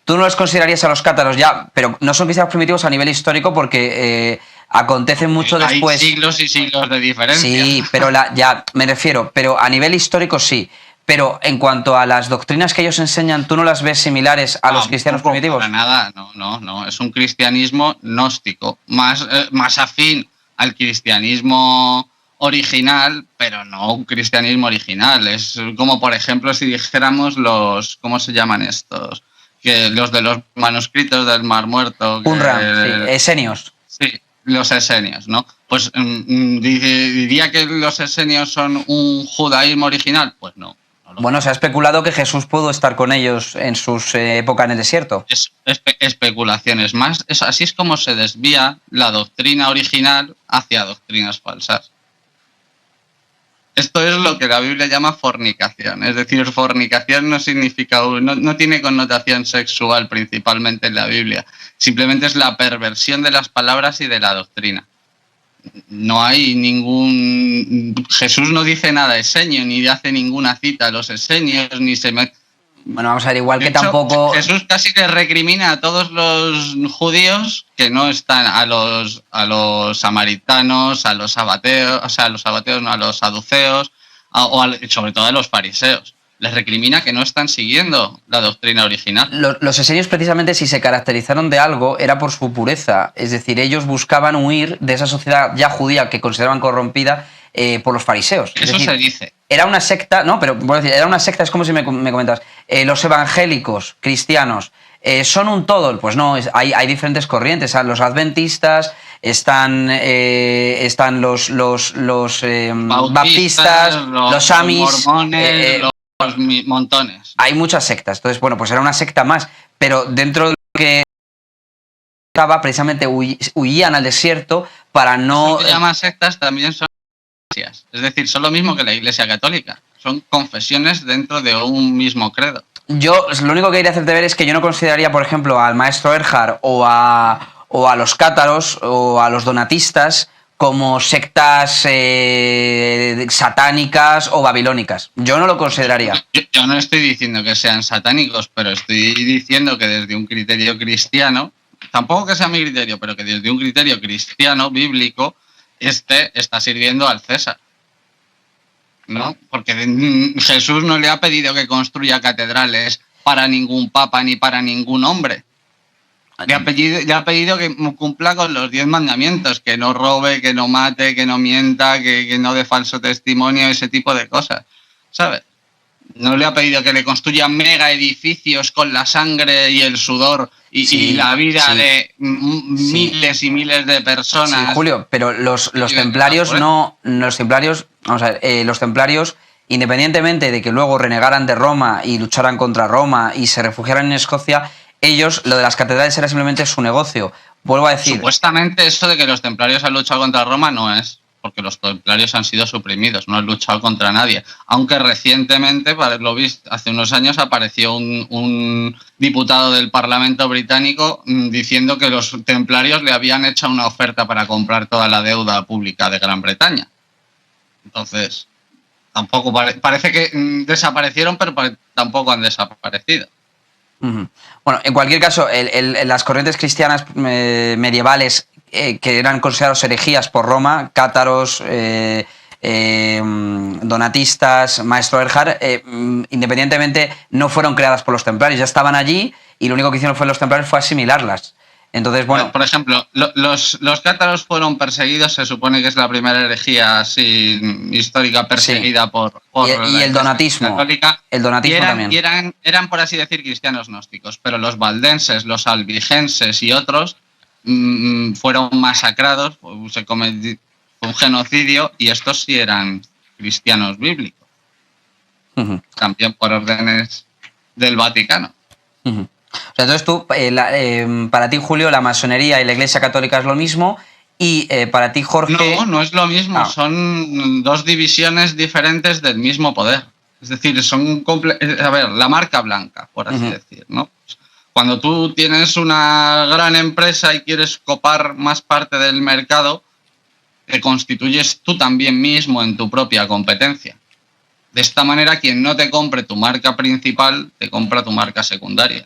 Tú no los considerarías a los cátaros ya, pero no son cristianos primitivos a nivel histórico porque acontecen mucho después. Hay siglos y siglos de diferencia. Sí, pero ya me refiero, pero a nivel histórico sí. Pero en cuanto a las doctrinas que ellos enseñan, ¿tú no las ves similares a los cristianos primitivos? Para nada, no. Es un cristianismo gnóstico, más afín al cristianismo original, pero no un cristianismo original. Es como, por ejemplo, si dijéramos ¿cómo se llaman estos? Que los de los manuscritos del Mar Muerto. Esenios. Sí, los esenios, ¿no? Pues diría que los esenios son un judaísmo original. Pues no. Bueno, se ha especulado que Jesús pudo estar con ellos en sus épocas en el desierto. Especulaciones más. Así es como se desvía la doctrina original hacia doctrinas falsas. Esto es lo que la Biblia llama fornicación. Es decir, fornicación no significa, no tiene connotación sexual principalmente en la Biblia. Simplemente es la perversión de las palabras y de la doctrina. No hay Jesús no dice nada esenio, ni hace ninguna cita a los esenios, ni se mete... Bueno, vamos a ver, igual de que hecho, tampoco... Jesús casi le recrimina a todos los judíos que no están, a los samaritanos, a los sabateos, o sea, a los sabateos no, a los saduceos, sobre todo a los fariseos. Les recrimina que no están siguiendo la doctrina original. Los esenios, precisamente, si se caracterizaron de algo, era por su pureza. Es decir, ellos buscaban huir de esa sociedad ya judía que consideraban corrompida por los fariseos. Eso es decir, se dice. Era una secta, no, pero voy a decir, era una secta, es como si me comentas, los evangélicos, cristianos, ¿son un todo? Pues no, hay diferentes corrientes. Los adventistas, están los baptistas, los amis, los mormones, los montones. Hay muchas sectas. Entonces, bueno, pues era una secta más, pero dentro de lo que estaba, precisamente huían al desierto para no... Lo que llaman sectas también son iglesias, es decir, son lo mismo que la Iglesia Católica. Son confesiones dentro de un mismo credo. Yo, lo único que quería hacerte ver es que yo no consideraría, por ejemplo, al maestro Erhard o a los cátaros o a los donatistas como sectas satánicas o babilónicas. Yo no lo consideraría. Yo no estoy diciendo que sean satánicos, pero estoy diciendo que desde un criterio cristiano, tampoco que sea mi criterio, pero que desde un criterio cristiano, bíblico, está sirviendo al César. ¿No? Porque Jesús no le ha pedido que construya catedrales para ningún papa ni para ningún hombre. Le ha pedido que cumpla con los 10 mandamientos, que no robe, que no mate, que no mienta, que no dé falso testimonio, ese tipo de cosas, ¿sabes? No le ha pedido que le construyan mega edificios con la sangre y el sudor y la vida de miles y miles de personas. Sí, Julio, pero los templarios no... Los templarios, vamos a ver, los templarios, independientemente de que luego renegaran de Roma y lucharan contra Roma y se refugiaran en Escocia, ellos, lo de las catedrales era simplemente su negocio. Vuelvo a decir... Supuestamente eso de que los templarios han luchado contra Roma no es, porque los templarios han sido suprimidos, no han luchado contra nadie. Aunque recientemente, para haberlo visto, hace unos años apareció un diputado del Parlamento británico diciendo que los templarios le habían hecho una oferta para comprar toda la deuda pública de Gran Bretaña. Entonces, tampoco parece que desaparecieron, pero tampoco han desaparecido. Bueno, en cualquier caso, las corrientes cristianas medievales que eran considerados herejías por Roma, cátaros, donatistas, maestro Erhard, independientemente no fueron creadas por los templarios, ya estaban allí y lo único que hicieron los templarios fue asimilarlas. Entonces, bueno, por ejemplo, los cátaros fueron perseguidos, se supone que es la primera herejía así histórica perseguida sí. por y el donatismo católica. El donatismo también. Y eran, por así decir, cristianos gnósticos, pero los valdenses, los albigenses y otros fueron masacrados, se cometió un genocidio, y estos sí eran cristianos bíblicos. También por órdenes del Vaticano. O sea, entonces tú, para ti, Julio, la masonería y la Iglesia Católica es lo mismo, y para ti, Jorge... No es lo mismo, son dos divisiones diferentes del mismo poder. Es decir, son... A ver, la marca blanca, por así decir, ¿no? Cuando tú tienes una gran empresa y quieres copar más parte del mercado, te constituyes tú también mismo en tu propia competencia. De esta manera, quien no te compre tu marca principal, te compra tu marca secundaria.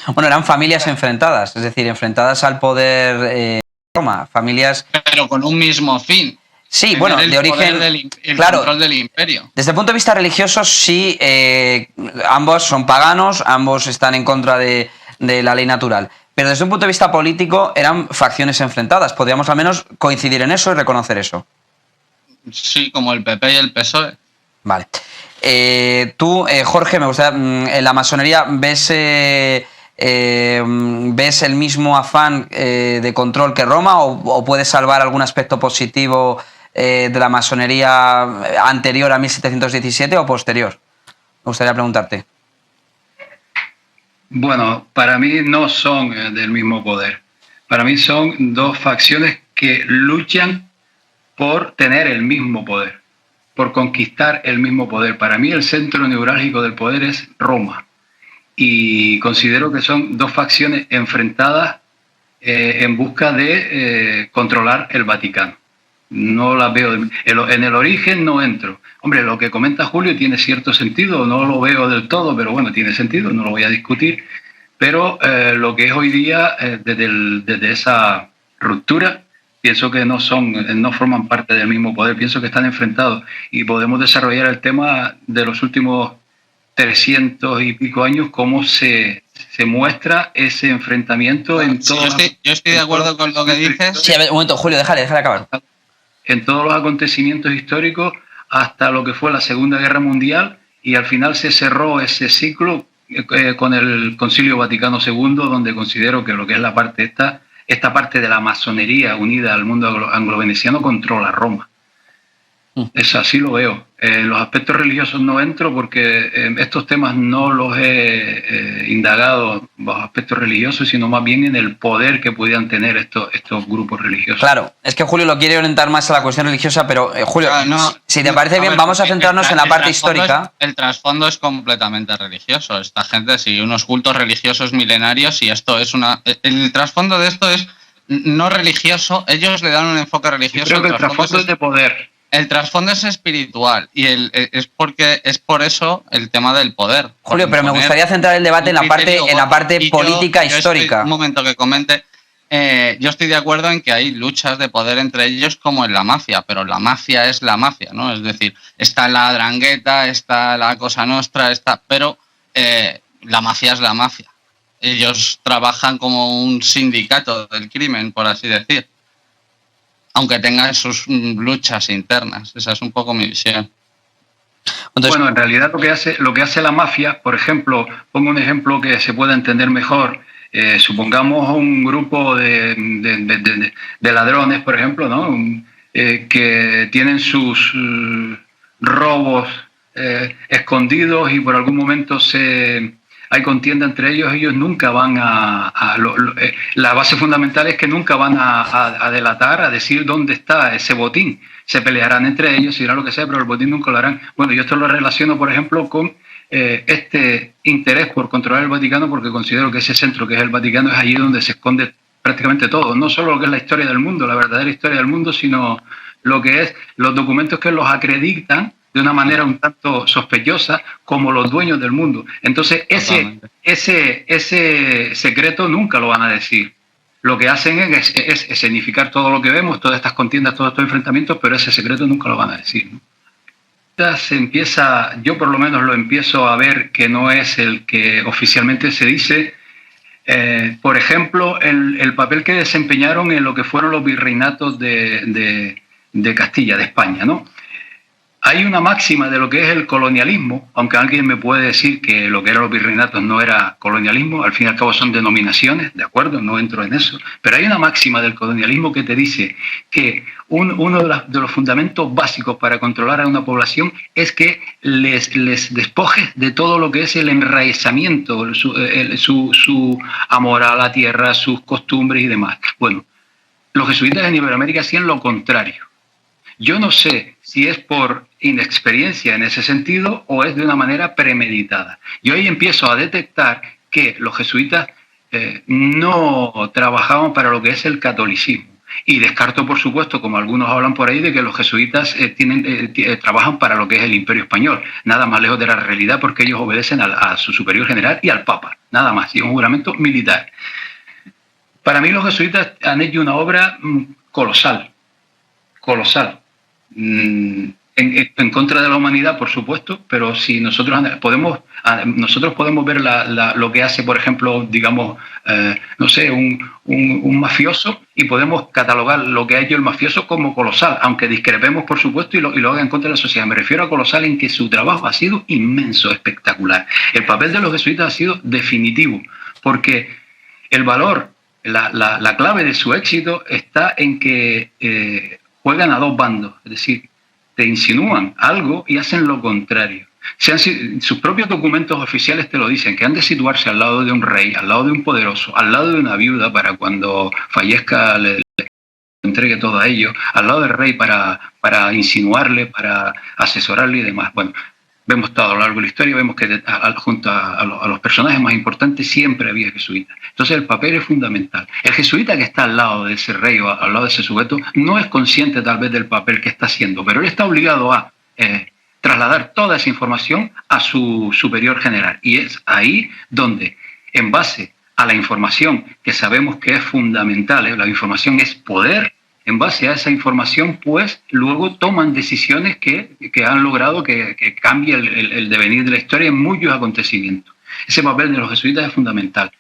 Bueno, eran familias enfrentadas, es decir, enfrentadas al poder de Roma, familias... Pero con un mismo fin. Sí, bueno, de origen... El control del imperio. Desde el punto de vista religioso, sí, ambos son paganos, ambos están en contra de la ley natural. Pero desde un punto de vista político eran facciones enfrentadas. Podríamos al menos coincidir en eso y reconocer eso. Sí, como el PP y el PSOE. Vale. Tú, Jorge, me gustaría... en la masonería, ¿ves el mismo afán de control que Roma o puedes salvar algún aspecto positivo de la masonería anterior a 1717 o posterior? Me gustaría preguntarte. Bueno, para mí no son del mismo poder. Para mí son dos facciones que luchan por tener el mismo poder, por conquistar el mismo poder. Para mí el centro neurálgico del poder es Roma. Y considero que son dos facciones enfrentadas en busca de controlar el Vaticano. No las veo. En el origen no entro. Hombre, lo que comenta Julio tiene cierto sentido, no lo veo del todo, pero bueno, tiene sentido, no lo voy a discutir. Pero lo que es hoy día, desde esa ruptura, pienso que no forman parte del mismo poder, pienso que están enfrentados y podemos desarrollar el tema de los últimos 300 y pico años, cómo se muestra ese enfrentamiento en todos. Yo estoy de acuerdo con lo que dices. Sí, a ver, un momento, Julio, déjale acabar. En todos los acontecimientos históricos hasta lo que fue la Segunda Guerra Mundial, y al final se cerró ese ciclo con el Concilio Vaticano II, donde considero que lo que es la parte esta parte de la masonería unida al mundo anglo-veneciano controla Roma. Eso así lo veo. En los aspectos religiosos no entro porque estos temas no los he indagado bajo aspectos religiosos, sino más bien en el poder que podían tener estos grupos religiosos. Claro, es que Julio lo quiere orientar más a la cuestión religiosa, pero Julio, si te parece bien, vamos a centrarnos en la parte histórica. El trasfondo es completamente religioso. Esta gente sigue unos cultos religiosos milenarios y esto es el trasfondo de esto es no religioso. Ellos le dan un enfoque religioso. Yo creo que el trasfondo es de poder. El trasfondo es espiritual y es por eso el tema del poder. Julio, pero me gustaría centrar el debate en la parte política histórica. Un momento que comente. Yo estoy de acuerdo en que hay luchas de poder entre ellos como en la mafia, pero la mafia es la mafia, ¿no? Es decir, está la Drangheta, está la Cosa Nostra, pero la mafia es la mafia. Ellos trabajan como un sindicato del crimen, por así decir, aunque tengan sus luchas internas. Esa es un poco mi visión. Entonces, bueno, en realidad lo que hace la mafia, por ejemplo, pongo un ejemplo que se pueda entender mejor. Supongamos un grupo de ladrones, por ejemplo, ¿no? Que tienen sus robos escondidos y por algún momento hay contienda entre ellos nunca van la base fundamental es que nunca van a delatar, a decir dónde está ese botín. Se pelearán entre ellos, dirán lo que sea, pero el botín nunca lo harán. Bueno, yo esto lo relaciono, por ejemplo, con este interés por controlar el Vaticano, porque considero que ese centro que es el Vaticano es allí donde se esconde prácticamente todo, no solo lo que es la historia del mundo, la verdadera historia del mundo, sino lo que es los documentos que los acreditan de una manera un tanto sospechosa como los dueños del mundo. Entonces, ese secreto nunca lo van a decir. Lo que hacen es escenificar todo lo que vemos, todas estas contiendas, todos estos enfrentamientos, pero ese secreto nunca lo van a decir, ¿no? Se empieza, yo por lo menos lo empiezo a ver que no es el que oficialmente se dice. Por ejemplo, el papel que desempeñaron en lo que fueron los virreinatos de Castilla, de España, ¿no? Hay una máxima de lo que es el colonialismo, aunque alguien me puede decir que lo que eran los virreinatos no era colonialismo, al fin y al cabo son denominaciones, ¿de acuerdo? No entro en eso. Pero hay una máxima del colonialismo que te dice que uno de los fundamentos básicos para controlar a una población es que les despojes de todo lo que es el enraizamiento, su amor a la tierra, sus costumbres y demás. Bueno, los jesuitas en Iberoamérica hacían lo contrario. Yo no sé si es por inexperiencia en ese sentido o es de una manera premeditada. Yo ahí empiezo a detectar que los jesuitas no trabajaban para lo que es el catolicismo. Y descarto, por supuesto, como algunos hablan por ahí, de que los jesuitas trabajan para lo que es el Imperio Español. Nada más lejos de la realidad, porque ellos obedecen a su superior general y al Papa. Nada más, y es un juramento militar. Para mí los jesuitas han hecho una obra colosal. En contra de la humanidad, por supuesto, pero si nosotros podemos ver lo que hace, por ejemplo, digamos, no sé, un mafioso, y podemos catalogar lo que ha hecho el mafioso como colosal, aunque discrepemos, por supuesto, y lo haga en contra de la sociedad. Me refiero a colosal en que su trabajo ha sido inmenso, espectacular. El papel de los jesuitas ha sido definitivo, porque el valor, la clave de su éxito está en que juegan a dos bandos, es decir, te insinúan algo y hacen lo contrario. Sus propios documentos oficiales te lo dicen, que han de situarse al lado de un rey, al lado de un poderoso, al lado de una viuda para cuando fallezca le entregue todo a ellos, al lado del rey para insinuarle, para asesorarle y demás. Bueno, vemos todo a lo largo de la historia, vemos que junto a los personajes más importantes siempre había jesuitas. Entonces el papel es fundamental. El jesuita que está al lado de ese rey o al lado de ese sujeto no es consciente tal vez del papel que está haciendo, pero él está obligado a trasladar toda esa información a su superior general. Y es ahí donde, en base a la información que sabemos que es fundamental, la información es poder. En base a esa información, pues, luego toman decisiones que han logrado que cambie el devenir de la historia en muchos acontecimientos. Ese papel de los jesuitas es fundamental.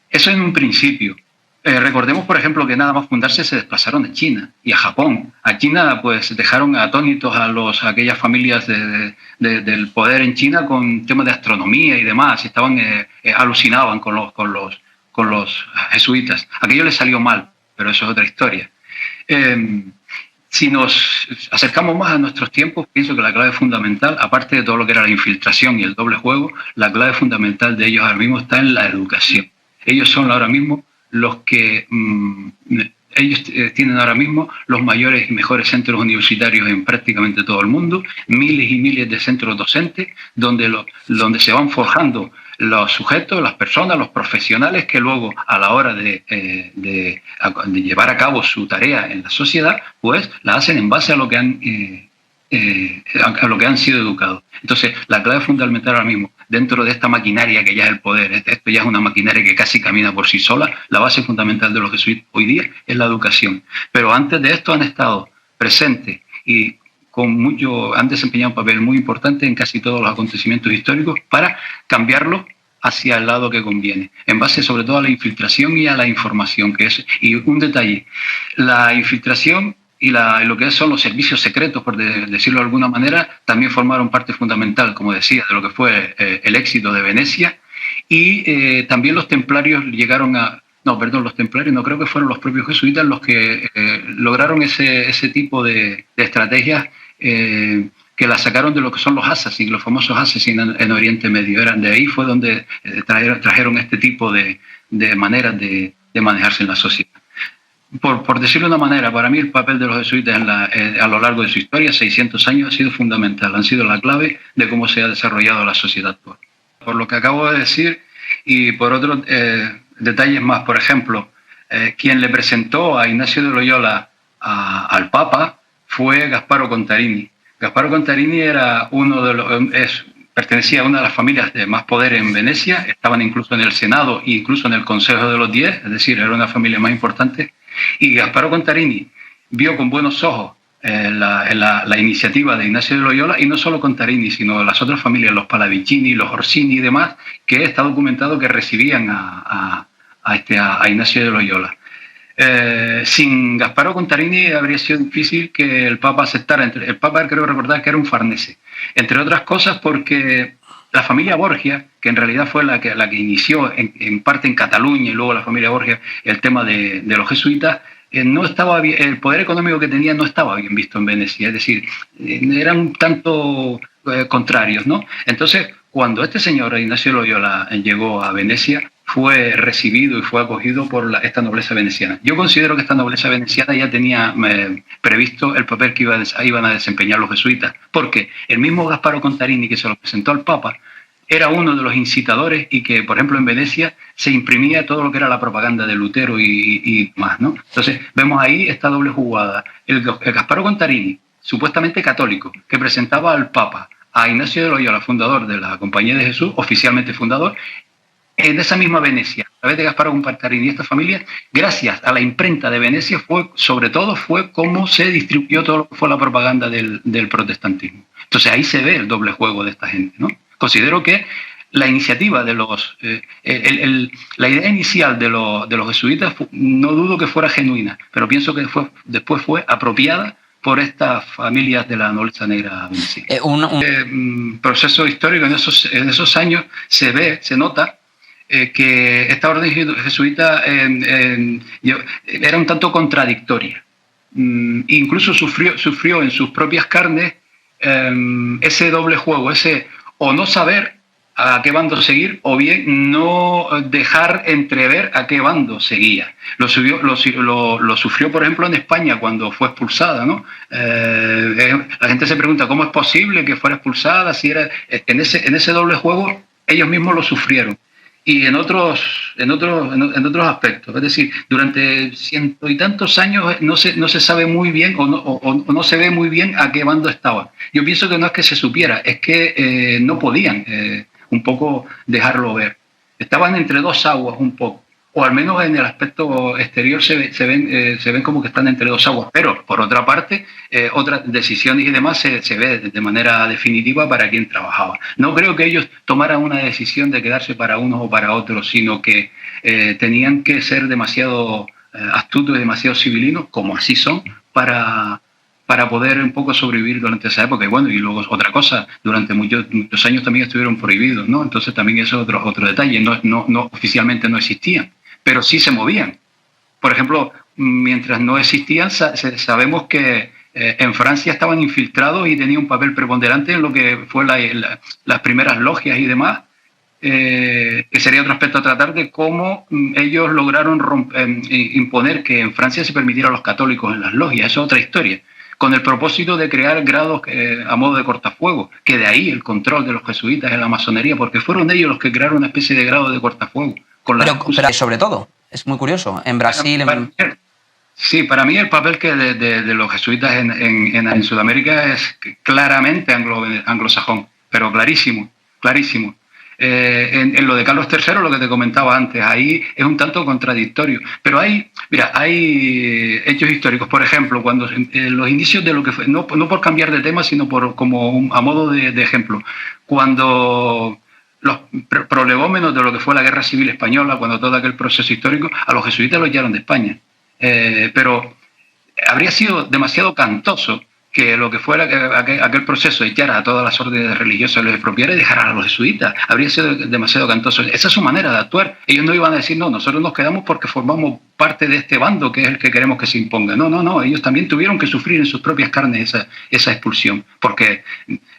Eso en un principio. Recordemos, por ejemplo, que nada más fundarse se desplazaron a China y a Japón. A China, pues, dejaron atónitos a aquellas familias del poder en China con temas de astronomía y demás. Alucinaban con los jesuitas. Aquello les salió mal, pero eso es otra historia. Si nos acercamos más a nuestros tiempos, pienso que la clave fundamental, aparte de todo lo que era la infiltración y el doble juego, la clave fundamental de ellos ahora mismo está en la educación. Ellos son ahora mismo los que ellos tienen ahora mismo los mayores y mejores centros universitarios en prácticamente todo el mundo, miles y miles de centros docentes donde se van forjando los sujetos, las personas, los profesionales que luego a la hora de llevar a cabo su tarea en la sociedad, pues la hacen en base a lo que han sido educados. Entonces, la clave fundamental ahora mismo, dentro de esta maquinaria que ya es el poder, esto ya es una maquinaria que casi camina por sí sola, la base fundamental de los jesuitas hoy día es la educación. Pero antes de esto han estado presentes y han desempeñado un papel muy importante en casi todos los acontecimientos históricos para cambiarlo hacia el lado que conviene, en base sobre todo a la infiltración y a la información. Y un detalle, la infiltración y lo que son los servicios secretos, por decirlo de alguna manera, también formaron parte fundamental, como decía, de lo que fue el éxito de Venecia. Y también los templarios los templarios no, creo que fueron los propios jesuitas los que lograron ese tipo de estrategias que la sacaron de lo que son los assassins, los famosos assassins en Oriente Medio. De ahí fue donde trajeron este tipo de maneras de manejarse en la sociedad. Por decirlo de una manera, para mí el papel de los jesuitas a lo largo de su historia, 600 años, ha sido fundamental, han sido la clave de cómo se ha desarrollado la sociedad actual. Por lo que acabo de decir y por otros detalles más, por ejemplo, quien le presentó a Ignacio de Loyola al Papa fue Gasparo Contarini. Gasparo Contarini era pertenecía a una de las familias de más poder en Venecia, estaban incluso en el Senado e incluso en el Consejo de los 10, es decir, era una familia más importante. Y Gasparo Contarini vio con buenos ojos la iniciativa de Ignacio de Loyola, y no solo Contarini, sino las otras familias, los Pallavicini, los Orsini y demás, que está documentado que recibían a Ignacio de Loyola. Sin Gasparo Contarini habría sido difícil que el Papa aceptara. El Papa, creo recordar, que era un farnese, entre otras cosas porque la familia Borgia, que en realidad fue la que inició en parte en Cataluña y luego la familia Borgia el tema de los jesuitas, no estaba bien, el poder económico que tenía no estaba bien visto en Venecia, es decir, eran un tanto contrarios, ¿no? Entonces, cuando este señor Ignacio de Loyola llegó a Venecia, fue recibido y fue acogido por esta nobleza veneciana. Yo considero que esta nobleza veneciana ya tenía previsto el papel que iban a desempeñar los jesuitas, porque el mismo Gasparo Contarini, que se lo presentó al Papa, era uno de los incitadores, y que, por ejemplo, en Venecia se imprimía todo lo que era la propaganda de Lutero y más, ¿no? Entonces, vemos ahí esta doble jugada. El Gasparo Contarini, supuestamente católico, que presentaba al Papa a Ignacio de Loyola, fundador de la Compañía de Jesús, oficialmente fundador, en esa misma Venecia, a través de Gasparo Contarini y esta familia, gracias a la imprenta de Venecia, sobre todo fue cómo se distribuyó todo lo que fue la propaganda del protestantismo. Entonces ahí se ve el doble juego de esta gente, ¿no? Considero que la iniciativa de la idea inicial de los jesuitas, no dudo que fuera genuina, pero pienso que después fue apropiada por estas familias de la nobleza negra veneciana. Proceso histórico en esos años se nota que esta orden jesuita era un tanto contradictoria. Incluso sufrió en sus propias carnes ese doble juego, ese o no saber a qué bando seguir, o bien no dejar entrever a qué bando seguía. Lo sufrió, por ejemplo, en España cuando fue expulsada, ¿no? La gente se pregunta cómo es posible que fuera expulsada, si era en ese doble juego. Ellos mismos lo sufrieron. Y en otros aspectos. Es decir, durante ciento y tantos años no se sabe muy bien o no se ve muy bien a qué bando estaba. Yo pienso que no es que se supiera, es que no podían un poco dejarlo ver. Estaban entre dos aguas un poco, o al menos en el aspecto exterior se ven como que están entre dos aguas, pero por otra parte, otras decisiones y demás se ve de manera definitiva para quién trabajaba. No creo que ellos tomaran una decisión de quedarse para unos o para otros, sino que tenían que ser demasiado astutos y demasiado civilinos, como así son, para poder un poco sobrevivir durante esa época. Y bueno, y luego otra cosa, durante muchos años también estuvieron prohibidos, ¿no? Entonces también eso es otro detalle, no oficialmente no existían, pero sí se movían. Por ejemplo, mientras no existían, sabemos que en Francia estaban infiltrados y tenían un papel preponderante en lo que fue las primeras logias y demás, que sería otro aspecto a tratar, de cómo ellos lograron imponer que en Francia se permitiera a los católicos en las logias. Eso es otra historia, con el propósito de crear grados a modo de cortafuegos, que de ahí el control de los jesuitas en la masonería, porque fueron ellos los que crearon una especie de grado de cortafuegos. Pero sobre todo, es muy curioso, en Brasil... Sí, para mí el papel de los jesuitas en Sudamérica es claramente anglosajón, pero clarísimo. En lo de Carlos III, lo que te comentaba antes, ahí es un tanto contradictorio. Pero hay hechos históricos, por ejemplo, cuando los indicios de lo que fue, no por cambiar de tema, sino a modo de ejemplo, cuando los prolegómenos de lo que fue la Guerra Civil Española, cuando todo aquel proceso histórico, a los jesuitas los echaron de España. Pero habría sido demasiado cantoso que lo que fuera aquel proceso echara a todas las órdenes religiosas, los expropiara y dejara a los jesuitas. Habría sido demasiado cantoso. Esa es su manera de actuar. Ellos no iban a decir, no, nosotros nos quedamos porque formamos parte de este bando que es el que queremos que se imponga. No, ellos también tuvieron que sufrir en sus propias carnes esa expulsión, porque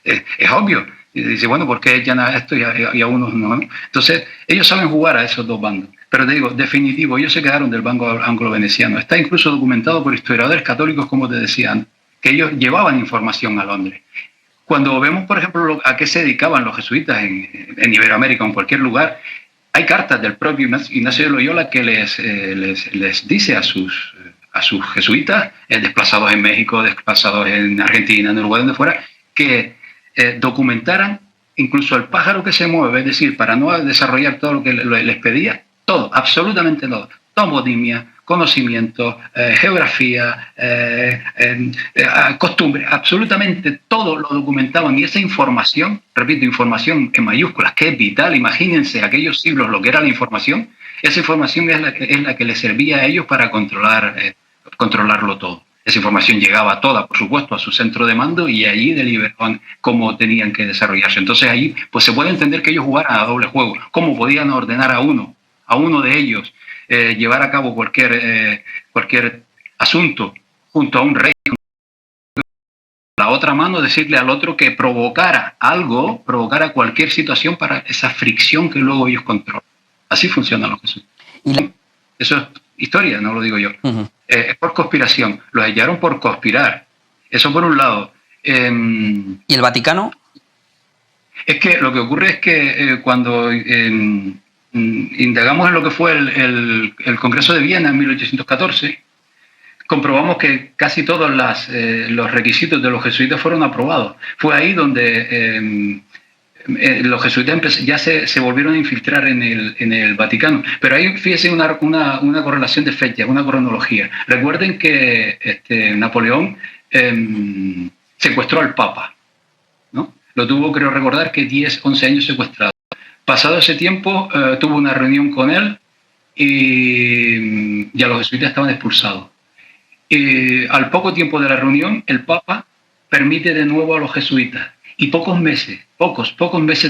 es obvio. Y dice, bueno, ¿por qué echan a esto y a unos no? Entonces, ellos saben jugar a esos dos bandos. Pero te digo, definitivo, ellos se quedaron del bando anglo-veneciano. Está incluso documentado por historiadores católicos, como te decía, que ellos llevaban información a Londres. Cuando vemos, por ejemplo, a qué se dedicaban los jesuitas en Iberoamérica o en cualquier lugar, hay cartas del propio Ignacio de Loyola que les dice a a sus jesuitas, desplazados en México, desplazados en Argentina, en Uruguay, donde fuera, que documentaran incluso el pájaro que se mueve, es decir, para no desarrollar todo lo que les pedía, todo, absolutamente todo, toponimia, conocimiento, geografía, costumbre, absolutamente todo lo documentaban, y esa información, repito, información en mayúsculas, que es vital, imagínense aquellos siglos lo que era la información, esa información es la que les servía a ellos para controlarlo todo. Esa información llegaba toda, por supuesto, a su centro de mando, y allí deliberaban cómo tenían que desarrollarse. Entonces ahí pues se puede entender que ellos jugaran a doble juego, cómo podían ordenar a uno de ellos, llevar a cabo cualquier asunto junto a un rey. La otra mano decirle al otro que provocara cualquier situación para esa fricción que luego ellos controlan. Así funcionan los jesuitas. Eso es historia, no lo digo yo. Es por conspiración. Los hallaron por conspirar. Eso por un lado. ¿Y el Vaticano? Es que lo que ocurre es que cuando indagamos en lo que fue el Congreso de Viena en 1814, comprobamos que casi todos los requisitos de los jesuitas fueron aprobados. Fue ahí donde los jesuitas ya se volvieron a infiltrar en el Vaticano. Pero ahí fíjense una correlación de fechas, una cronología. Recuerden que Napoleón secuestró al Papa, ¿no? Lo tuvo, creo recordar, que 10, 11 años secuestrado. Pasado ese tiempo, tuvo una reunión con él y ya los jesuitas estaban expulsados. Al poco tiempo de la reunión, el Papa permite de nuevo a los jesuitas. Y pocos meses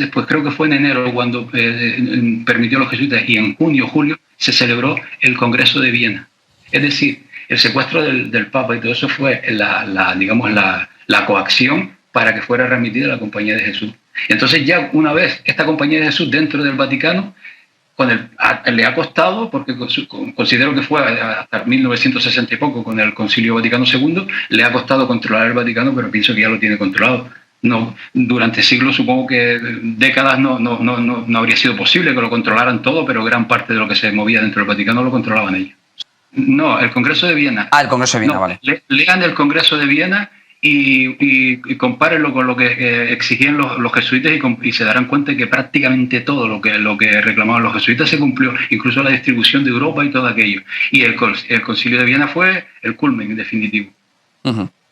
después, creo que fue en enero cuando permitió a los jesuitas, y en junio, julio, se celebró el Congreso de Viena. Es decir, el secuestro del Papa y todo eso fue la coacción para que fuera remitida a la Compañía de Jesús. Entonces ya una vez esta Compañía de Jesús dentro del Vaticano, le ha costado, porque considero que fue hasta 1960 y poco con el Concilio Vaticano II, le ha costado controlar el Vaticano, pero pienso que ya lo tiene controlado. No, durante siglos, supongo que décadas, no habría sido posible que lo controlaran todo, pero gran parte de lo que se movía dentro del Vaticano lo controlaban ellos. No, el Congreso de Viena. El Congreso de Viena, vale. Lean el Congreso de Viena y compárenlo con lo que exigían los jesuitas, y se darán cuenta que prácticamente todo lo que reclamaban los jesuitas se cumplió, incluso la distribución de Europa y todo aquello. Y el Concilio de Viena fue el culmen definitivo.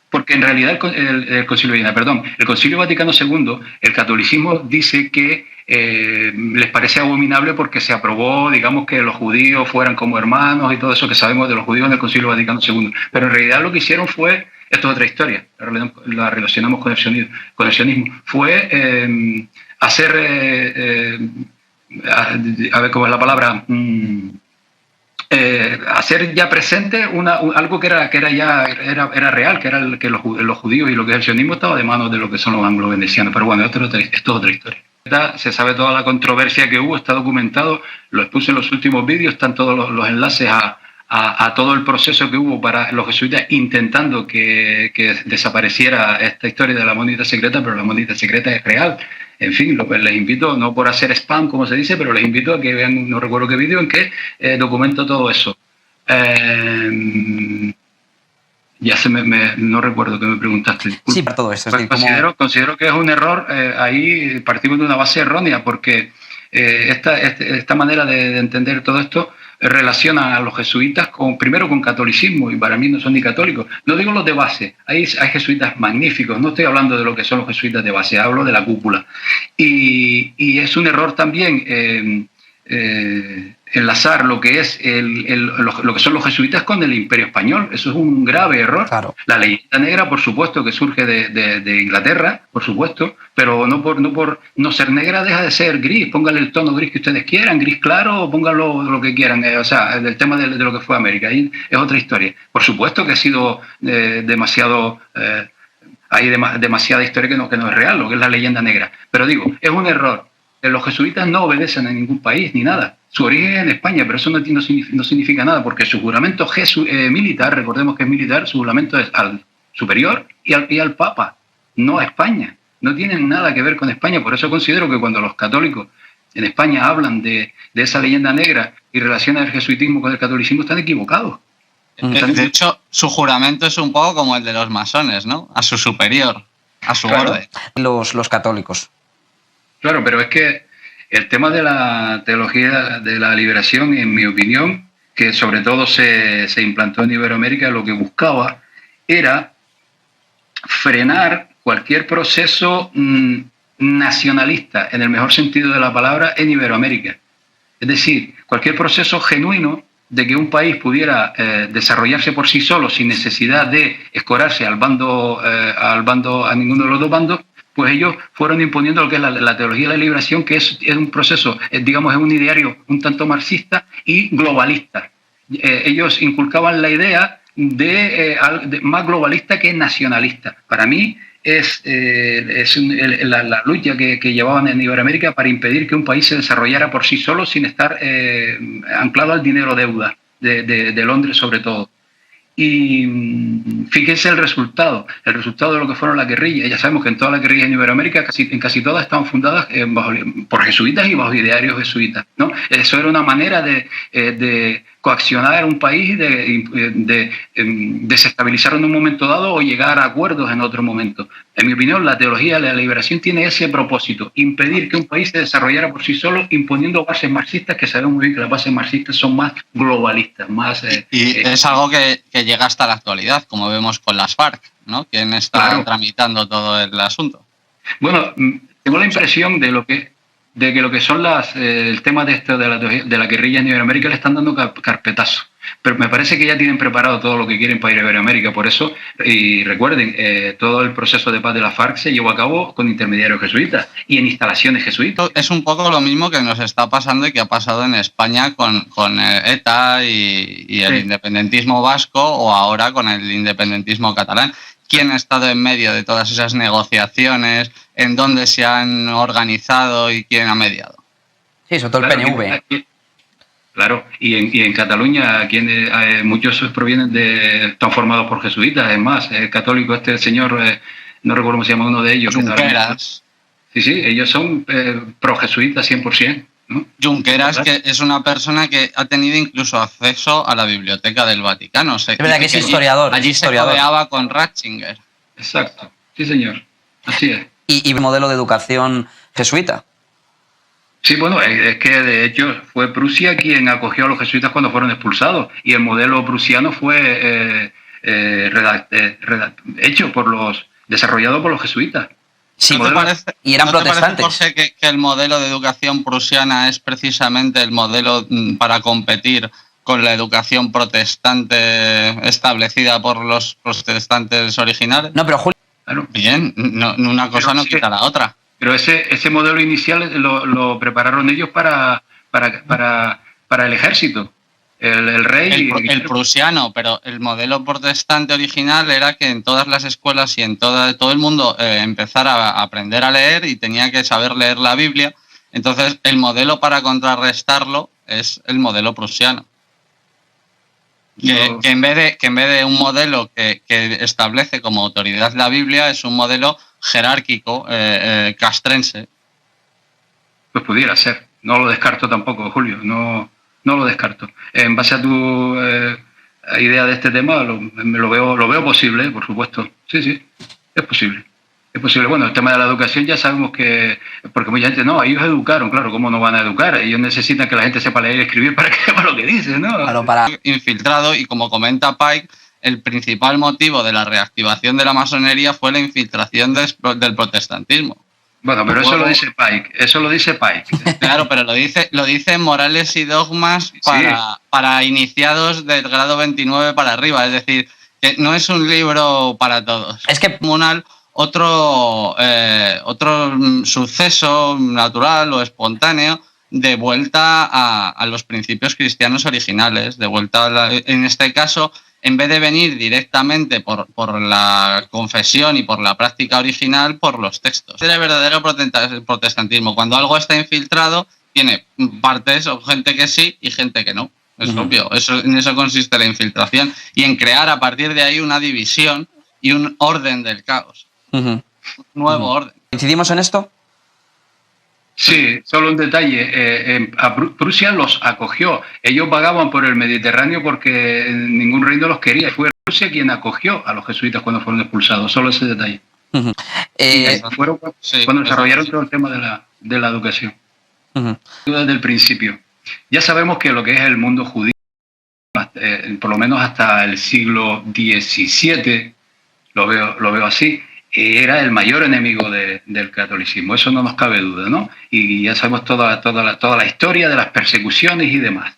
Porque en realidad el Concilio Vaticano II, el catolicismo dice que les parece abominable porque se aprobó, digamos, que los judíos fueran como hermanos y todo eso que sabemos de los judíos en el Concilio Vaticano II. Pero en realidad lo que hicieron fue, esto es otra historia, la relacionamos con el sionismo, fue hacer, a ver cómo es la palabra, hacer ya presente algo que era real, que era que los judíos y lo que es el sionismo estaba de manos de lo que son los anglo-venecianos. Pero bueno, esto es otra historia. Se sabe toda la controversia que hubo, está documentado, lo expuse en los últimos vídeos, están todos los enlaces a todo el proceso que hubo para los jesuitas intentando que desapareciera esta historia de la moneda secreta, pero la moneda secreta es real. En fin, les invito, no por hacer spam como se dice, pero les invito a que vean, no recuerdo qué vídeo, en que documento todo eso. Ya no recuerdo que me preguntaste. Disculpa. Sí, para todo esto. Pues considero que es un error, ahí partimos de una base errónea, porque esta manera de entender todo esto relaciona a los jesuitas primero con catolicismo, y para mí no son ni católicos. No digo los de base, hay jesuitas magníficos, no estoy hablando de lo que son los jesuitas de base, hablo de la cúpula. Y es un error también enlazar lo que es lo que son los jesuitas con el Imperio Español. Eso es un grave error. Claro. La leyenda negra, por supuesto, que surge de Inglaterra, por supuesto, pero no por no ser negra deja de ser gris. Pónganle el tono gris que ustedes quieran, gris claro, o pónganlo lo que quieran. O sea, el tema de lo que fue América, ahí es otra historia. Por supuesto que ha sido demasiado... hay demasiada historia que no es real, lo que es la leyenda negra. Pero digo, es un error. Los jesuitas no obedecen a ningún país ni nada. Su origen es en España, pero eso no significa nada, porque su juramento militar, recordemos que es militar, su juramento es al superior y al Papa, no a España. No tienen nada que ver con España. Por eso considero que cuando los católicos en España hablan de esa leyenda negra y relacionan el jesuitismo con el catolicismo, están equivocados. De hecho, su juramento es un poco como el de los masones, ¿no? A su superior, a su orden. Los católicos. Claro, pero es que el tema de la teología de la liberación, en mi opinión, que sobre todo se implantó en Iberoamérica, lo que buscaba era frenar cualquier proceso nacionalista, en el mejor sentido de la palabra, en Iberoamérica. Es decir, cualquier proceso genuino de que un país pudiera desarrollarse por sí solo sin necesidad de escorarse a ninguno de los dos bandos, pues ellos fueron imponiendo lo que es la teología de la liberación, que es un proceso, digamos, es un ideario un tanto marxista y globalista. Ellos inculcaban la idea de más globalista que nacionalista. Para mí es la lucha que llevaban en Iberoamérica para impedir que un país se desarrollara por sí solo sin estar anclado al dinero deuda de Londres sobre todo. Y fíjense el resultado de lo que fueron las guerrillas. Ya sabemos que en todas las guerrillas en Iberoamérica, en casi todas estaban fundadas por jesuitas y bajo idearios jesuitas, ¿no? Eso era una manera de coaccionar a un país, de desestabilizarlo en un momento dado o llegar a acuerdos en otro momento. En mi opinión, la teología de la liberación tiene ese propósito: impedir que un país se desarrollara por sí solo, imponiendo bases marxistas, que sabemos muy bien que las bases marxistas son más globalistas, más... y es algo que llega hasta la actualidad, como vemos con las FARC, ¿no? ¿Quién está tramitando todo el asunto? Bueno, tengo la impresión de que lo que son el tema de la guerrilla en Iberoamérica le están dando carpetazo. Pero me parece que ya tienen preparado todo lo que quieren para Iberoamérica. Por eso, y recuerden, todo el proceso de paz de la FARC se llevó a cabo con intermediarios jesuitas y en instalaciones jesuitas. Es un poco lo mismo que nos está pasando y que ha pasado en España con ETA y el independentismo vasco, o ahora con el independentismo catalán. ¿Quién ha estado en medio de todas esas negociaciones? ¿En dónde se han organizado y quién ha mediado? Sí, sobre todo el PNV. Claro, y en Cataluña muchos están formados por jesuitas. Es más, el católico señor, no recuerdo cómo se llama uno de ellos. Junqueras. Sí, ellos son pro-jesuitas 100%. ¿no? Junqueras, que es una persona que ha tenido incluso acceso a la biblioteca del Vaticano. Es verdad que es historiador. Allí se codeaba con Ratzinger. Exacto, sí señor, así es. ¿Y modelo de educación jesuita? Sí, bueno, es que de hecho fue Prusia quien acogió a los jesuitas cuando fueron expulsados, y el modelo prusiano fue desarrollado por los jesuitas. Sí, y eran protestantes. ¿No te parece, Jorge, que el modelo de educación prusiana es precisamente el modelo para competir con la educación protestante establecida por los protestantes originales? No, pero Julio... Claro. Bien, una cosa no quita la otra. Pero ese modelo inicial lo prepararon ellos para el ejército. El rey... El prusiano, pero el modelo protestante original era que en todas las escuelas y en todo el mundo empezara a aprender a leer, y tenía que saber leer la Biblia. Entonces, el modelo para contrarrestarlo es el modelo prusiano. Que en vez de un modelo que establece como autoridad la Biblia, es un modelo jerárquico, castrense. Pues pudiera ser. No lo descarto tampoco, Julio. No lo descarto. En base a tu idea de este tema, lo veo posible, por supuesto. Sí, es posible. Es posible. Bueno, el tema de la educación ya sabemos que... Porque mucha gente, ellos educaron, claro, ¿cómo no van a educar? Ellos necesitan que la gente sepa leer y escribir para que sepa lo que dice, ¿no? Claro, para... Infiltrado, y como comenta Pike, el principal motivo de la reactivación de la masonería fue la infiltración del protestantismo. Bueno, pero eso lo dice Pike. Claro, pero lo dice Morales y Dogmas para iniciados del grado 29 para arriba. Es decir, que no es un libro para todos. Es que otro suceso natural o espontáneo de vuelta a los principios cristianos originales, de vuelta en este caso, en vez de venir directamente por la confesión y por la práctica original, por los textos. Es el verdadero protestantismo. Cuando algo está infiltrado, tiene partes o gente que sí y gente que no. Es obvio. En eso consiste la infiltración, y en crear a partir de ahí una división y un orden del caos. Un nuevo orden. ¿Coincidimos en esto? Sí, solo un detalle. Prusia los acogió. Ellos vagaban por el Mediterráneo porque ningún reino los quería. Fue Rusia quien acogió a los jesuitas cuando fueron expulsados. Solo ese detalle. Fueron cuando desarrollaron todo el tema de la educación. Desde el principio. Ya sabemos que lo que es el mundo judío, por lo menos hasta el siglo XVII, lo veo así, era el mayor enemigo del catolicismo. Eso no nos cabe duda, ¿no? Y ya sabemos toda la historia de las persecuciones y demás.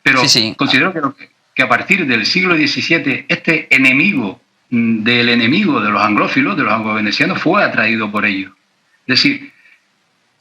Pero considero que a partir del siglo XVII, este enemigo de los anglófilos, de los anglo-venecianos, fue atraído por ellos. Es decir,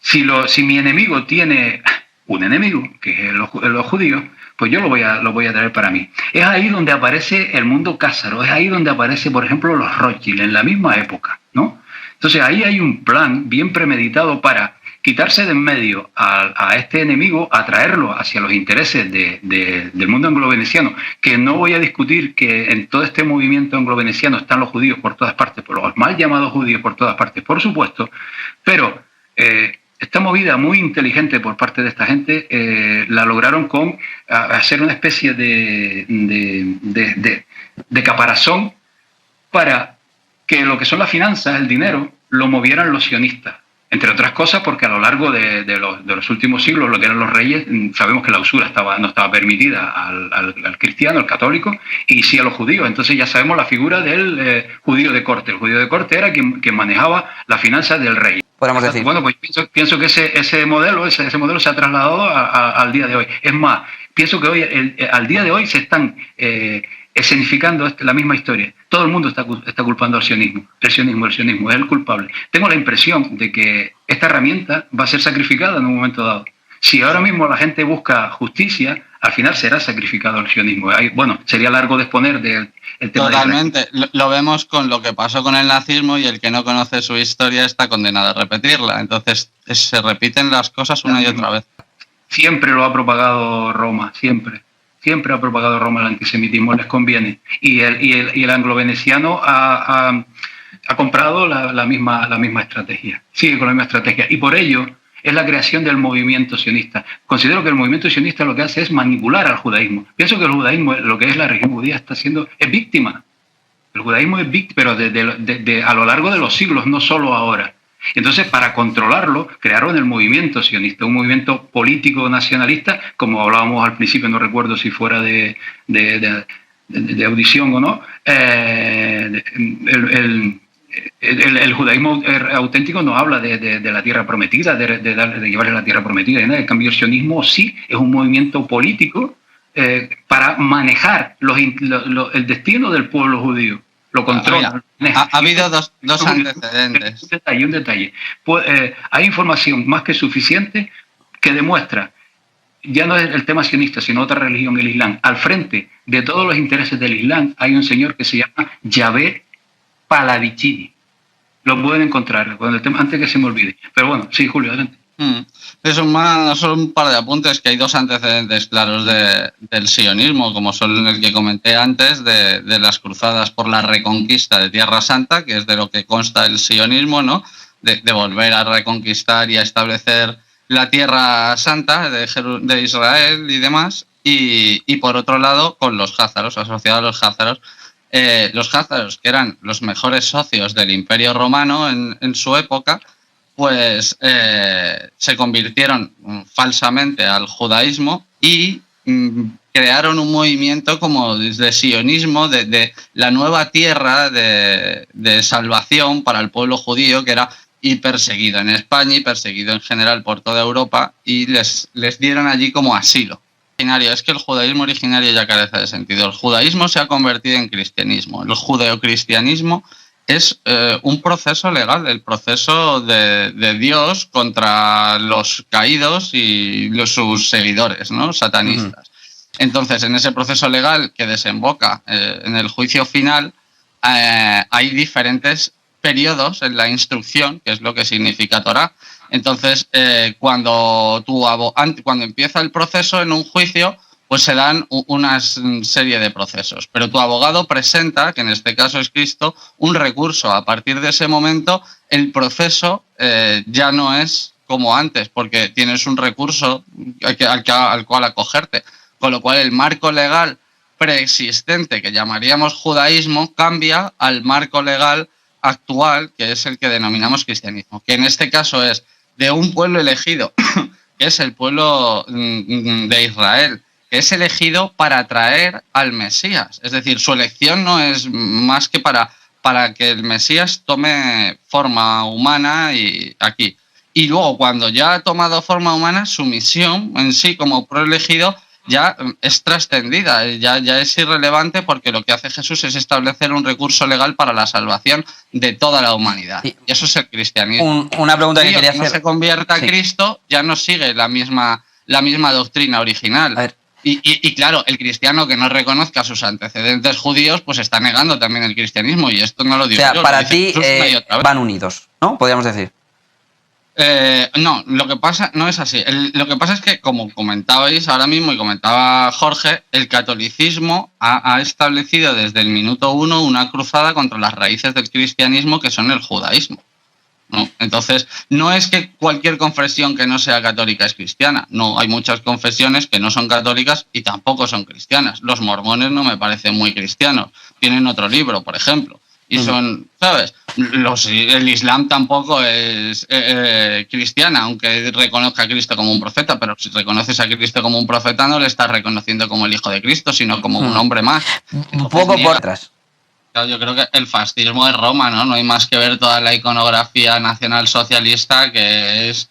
si mi enemigo tiene un enemigo, que es los judíos, pues yo lo voy a traer para mí. Es ahí donde aparece el mundo cázaro, es ahí donde aparece, por ejemplo, los Rothschild, en la misma época, ¿no? Entonces ahí hay un plan bien premeditado para quitarse de en medio a este enemigo, atraerlo hacia los intereses del mundo anglo-veneciano, que no voy a discutir que en todo este movimiento anglo-veneciano están los judíos por todas partes, por los mal llamados judíos por todas partes, por supuesto, pero esta movida muy inteligente por parte de esta gente la lograron con hacer una especie de caparazón para que lo que son las finanzas, el dinero, lo movieran los sionistas. Entre otras cosas porque a lo largo de los últimos siglos, lo que eran los reyes, sabemos que la usura no estaba permitida al cristiano, al católico, y sí a los judíos. Entonces ya sabemos la figura del judío de corte. El judío de corte era quien manejaba las finanzas del rey. Podemos decir. Bueno, pues pienso que ese modelo se ha trasladado al día de hoy. Es más, pienso que al día de hoy se están escenificando la misma historia. Todo el mundo está culpando al sionismo. El sionismo es el culpable. Tengo la impresión de que esta herramienta va a ser sacrificada en un momento dado. Si ahora mismo la gente busca justicia, al final será sacrificado el sionismo. Bueno, sería largo de exponer el tema. Totalmente. Lo vemos con lo que pasó con el nazismo, y el que no conoce su historia está condenado a repetirla. Entonces se repiten las cosas una y otra vez. Siempre lo ha propagado Roma, siempre. Siempre ha propagado Roma el antisemitismo, les conviene. Y el anglo-veneciano ha comprado la misma estrategia. Sigue con la misma estrategia. Y por ello es la creación del movimiento sionista. Considero que el movimiento sionista lo que hace es manipular al judaísmo. Pienso que el judaísmo, lo que es la religión judía, es víctima. El judaísmo es víctima, pero a lo largo de los siglos, no solo ahora. Entonces, para controlarlo, crearon el movimiento sionista, un movimiento político nacionalista, como hablábamos al principio, no recuerdo si fuera de audición o no. El judaísmo auténtico no habla de la tierra prometida, de llevarle la tierra prometida. En cambio, el sionismo sí es un movimiento político para manejar el destino del pueblo judío. Lo controla. Ha habido dos antecedentes. Un detalle. Pues, hay información más que suficiente que demuestra, ya no es el tema sionista, sino otra religión, el Islam. Al frente de todos los intereses del Islam hay un señor que se llama Yahvé Palavicini. Lo pueden encontrar con el tema antes que se me olvide. Pero bueno, sí, Julio, adelante. Son un par de apuntes, que hay dos antecedentes claros del sionismo, como son el que comenté antes, de las cruzadas por la reconquista de Tierra Santa, que es de lo que consta el sionismo, ¿no? De volver a reconquistar y a establecer la Tierra Santa de Israel y demás. Y por otro lado, con los házaros, asociados a los házaros. Los házaros, que eran los mejores socios del Imperio Romano en su época, pues se convirtieron falsamente al judaísmo y crearon un movimiento como de sionismo, de la nueva tierra de salvación para el pueblo judío, que era perseguido en España y perseguido en general por toda Europa, y les dieron allí como asilo. Es que el judaísmo originario ya carece de sentido. El judaísmo se ha convertido en cristianismo. El judeocristianismo es un proceso legal, el proceso de Dios contra los caídos y sus seguidores, ¿no? Satanistas. Entonces, en ese proceso legal que desemboca en el juicio final, hay diferentes periodos en la instrucción, que es lo que significa Torá. Entonces, cuando empieza el proceso en un juicio, pues se dan una serie de procesos. Pero tu abogado presenta, que en este caso es Cristo, un recurso. A partir de ese momento, el proceso ya no es como antes, porque tienes un recurso al cual acogerte. Con lo cual el marco legal preexistente, que llamaríamos judaísmo, cambia al marco legal actual, que es el que denominamos cristianismo, que en este caso es de un pueblo elegido, que es el pueblo de Israel, que es elegido para traer al Mesías. Es decir, su elección no es más que para que el Mesías tome forma humana y aquí. Y luego, cuando ya ha tomado forma humana, su misión en sí como pueblo elegido ya es trascendida, ya es irrelevante, porque lo que hace Jesús es establecer un recurso legal para la salvación de toda la humanidad. Y eso es el cristianismo. Una pregunta que quería hacer. No se convierta a Cristo, ya no sigue la misma doctrina original. Y claro, el cristiano que no reconozca sus antecedentes judíos, pues está negando también el cristianismo, y esto no lo digo yo. O sea, para ti van unidos, ¿no? Podríamos decir. No, lo que pasa no es así. Lo que pasa es que, como comentabais ahora mismo y comentaba Jorge, el catolicismo ha establecido desde el minuto uno una cruzada contra las raíces del cristianismo, que son el judaísmo, ¿no? Entonces, no es que cualquier confesión que no sea católica es cristiana. No, hay muchas confesiones que no son católicas y tampoco son cristianas. Los mormones no me parecen muy cristianos. Tienen otro libro, por ejemplo. Y son, ¿sabes? El Islam tampoco es cristiana, aunque reconozca a Cristo como un profeta, pero si reconoces a Cristo como un profeta, no le estás reconociendo como el Hijo de Cristo, sino como un hombre más. Un poco por atrás. Claro, yo creo que el fascismo es Roma, ¿no? No hay más que ver toda la iconografía nacionalsocialista, que es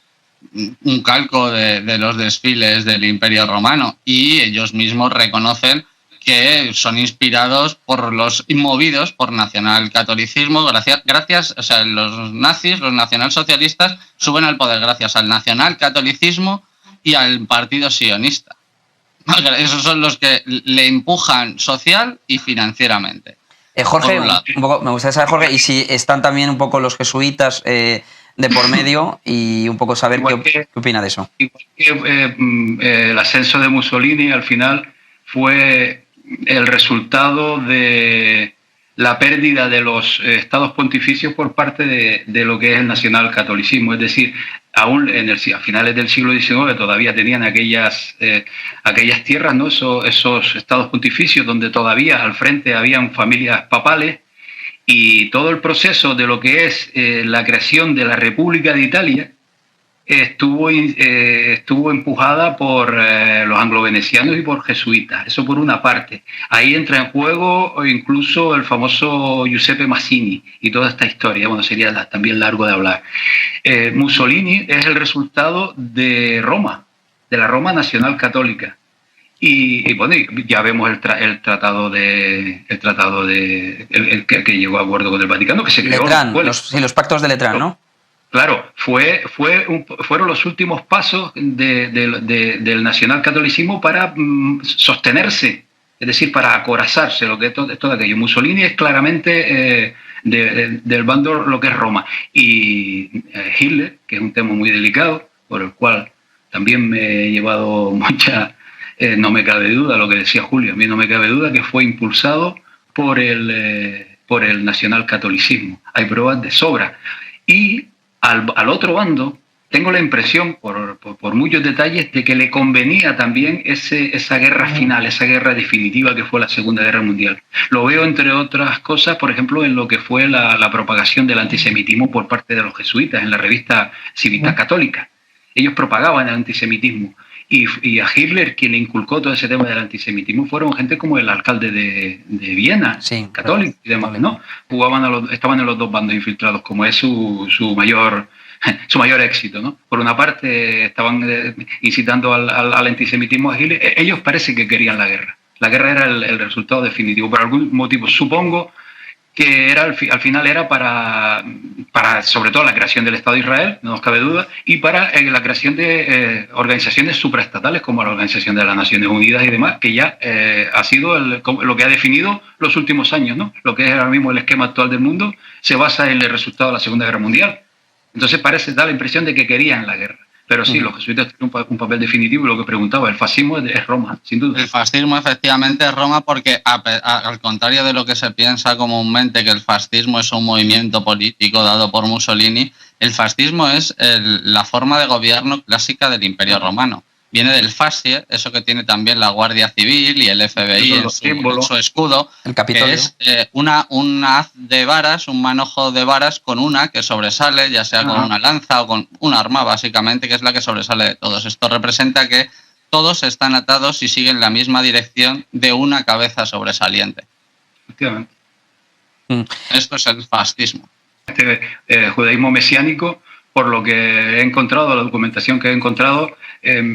un calco de los desfiles del Imperio Romano, y ellos mismos reconocen que son inspirados por movidos por nacionalcatolicismo, gracias, o sea, los nazis, los nacionalsocialistas, suben al poder gracias al nacionalcatolicismo y al partido sionista. Esos son los que le empujan social y financieramente. Jorge, un poco, me gustaría saber, Jorge, y si están también un poco los jesuitas de por medio, y un poco saber qué opina de eso. Igual que el ascenso de Mussolini al final fue el resultado de la pérdida de los estados pontificios por parte de lo que es el nacionalcatolicismo. Es decir, aún a finales del siglo XIX todavía tenían aquellas tierras, ¿no? Esos estados pontificios donde todavía al frente habían familias papales, y todo el proceso de lo que es la creación de la República de Italia estuvo empujada por los anglo-venecianos y por jesuitas. Eso por una parte. Ahí entra en juego incluso el famoso Giuseppe Mazzini y toda esta historia. Bueno, sería también largo de hablar. Mussolini es el resultado de Roma, de la Roma nacional católica. Y bueno, ya vemos el tratado que llegó a acuerdo con el Vaticano, que se creó. Letrán, los pactos de Letrán, ¿no? Claro, fueron los últimos pasos del nacionalcatolicismo para sostenerse, es decir, para acorazarse, lo que es todo aquello. Mussolini es claramente del bando lo que es Roma. Y Hitler, que es un tema muy delicado, por el cual también me he llevado no me cabe duda, lo que decía Julio, a mí no me cabe duda que fue impulsado por el nacionalcatolicismo. Hay pruebas de sobra. Y al otro bando, tengo la impresión, por muchos detalles, de que le convenía también esa guerra final, esa guerra definitiva que fue la Segunda Guerra Mundial. Lo veo, entre otras cosas, por ejemplo, en lo que fue la propagación del antisemitismo por parte de los jesuitas en la revista Civitas Católica. Ellos propagaban el antisemitismo. Y a Hitler, quien le inculcó todo ese tema del antisemitismo, fueron gente como el alcalde de Viena, sí, católico y demás, ¿no? Estaban en los dos bandos infiltrados, como es su mayor éxito, ¿no? Por una parte, estaban incitando al antisemitismo a Hitler. Ellos parece que querían la guerra. La guerra era el resultado definitivo. Por algún motivo, supongo que al final era para sobre todo la creación del Estado de Israel, no nos cabe duda, y para la creación de organizaciones supraestatales como la Organización de las Naciones Unidas y demás, que ya ha sido lo que ha definido los últimos años, ¿no? Lo que es ahora mismo el esquema actual del mundo se basa en el resultado de la Segunda Guerra Mundial. Entonces da la impresión de que querían la guerra. Pero sí, los jesuitas tienen un papel definitivo, y lo que preguntaba, el fascismo es Roma, sin duda. El fascismo efectivamente es Roma, porque al contrario de lo que se piensa comúnmente, que el fascismo es un movimiento político dado por Mussolini, El fascismo es la forma de gobierno clásica del Imperio Romano. Viene del fascie, eso que tiene también la Guardia Civil y el FBI en su escudo, el Capitolio, que es un haz de varas, un manojo de varas con una que sobresale, ya sea con una lanza o con un arma, básicamente, que es la que sobresale de todos. Esto representa que todos están atados y siguen la misma dirección de una cabeza sobresaliente. Efectivamente. Esto es el fascismo. Judaísmo mesiánico, por lo que he encontrado, la documentación que he encontrado,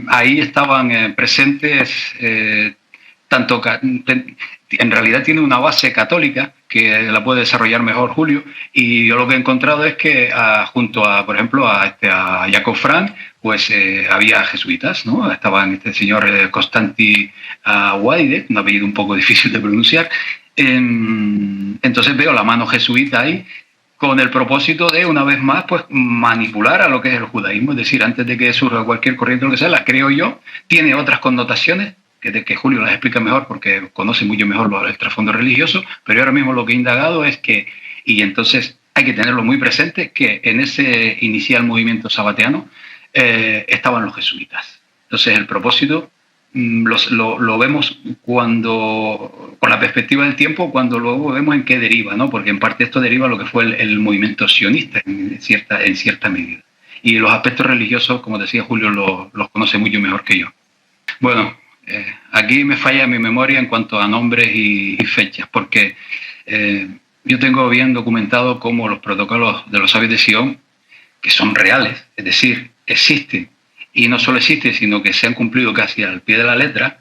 ahí estaban presentes tanto... En realidad tiene una base católica que la puede desarrollar mejor Julio, y yo lo que he encontrado es que junto a, por ejemplo, a Jacob Frank, pues había jesuitas, ¿no? Estaban este señor Constantin Wade, un apellido un poco difícil de pronunciar. Entonces veo la mano jesuita ahí, con el propósito de, una vez más, pues manipular a lo que es el judaísmo. Es decir, antes de que surja cualquier corriente, lo que sea, la creo yo, tiene otras connotaciones, que Julio las explica mejor porque conoce mucho mejor el trasfondo religioso, pero ahora mismo lo que he indagado es que, y entonces hay que tenerlo muy presente, que en ese inicial movimiento sabateano estaban los jesuitas. Entonces el propósito lo vemos cuando, con la perspectiva del tiempo, cuando luego vemos en qué deriva, ¿no? Porque en parte esto deriva lo que fue el movimiento sionista en cierta medida. Y los aspectos religiosos, como decía Julio, los conoce mucho mejor que yo. Bueno, aquí me falla mi memoria en cuanto a nombres y fechas, porque yo tengo bien documentado cómo los protocolos de los sabios de Sion, que son reales, es decir, existen, y no solo existen, sino que se han cumplido casi al pie de la letra.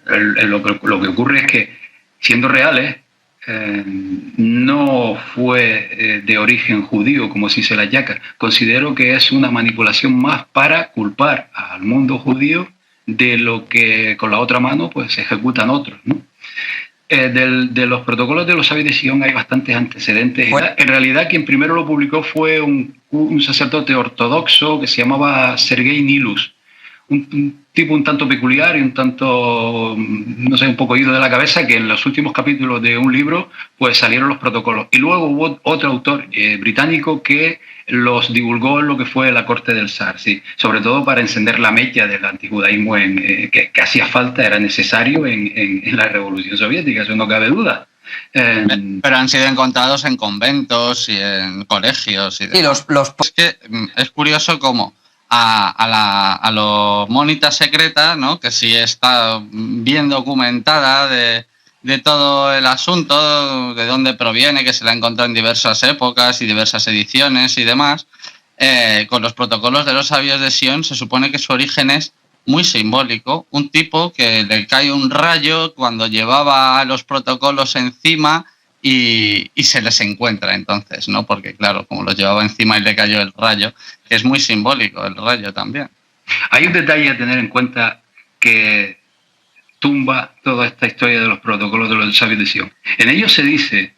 Lo que ocurre es que, siendo reales, no fue de origen judío, como si se la yaca. Considero que es una manipulación más para culpar al mundo judío de lo que con la otra mano pues se ejecutan otros, ¿no? De los protocolos de los sabios de Sion hay bastantes antecedentes. En realidad quien primero lo publicó fue un sacerdote ortodoxo que se llamaba Sergei Nilus, un tipo un tanto peculiar y un tanto, no sé, un poco ido de la cabeza, que en los últimos capítulos de un libro pues salieron los protocolos. Y luego hubo otro autor británico que los divulgó en lo que fue la corte del zar, sí, sobre todo para encender la mecha del antijudaísmo que hacía falta, era necesario en la Revolución Soviética, eso no cabe duda. Pero han sido encontrados en conventos y en colegios. Y los... Es que es curioso cómo a la Mónita secreta, ¿no? Que sí está bien documentada de todo el asunto, de dónde proviene, que se la ha encontrado en diversas épocas y diversas ediciones y demás, con los protocolos de los sabios de Sion se supone que su origen es muy simbólico. Un tipo que le cae un rayo cuando llevaba los protocolos encima y se les encuentra entonces, ¿no? Porque claro, como los llevaba encima y le cayó el rayo, que es muy simbólico el rayo también. Hay un detalle a tener en cuenta que tumba toda esta historia de los protocolos de los sabios de Sion. En ellos se dice,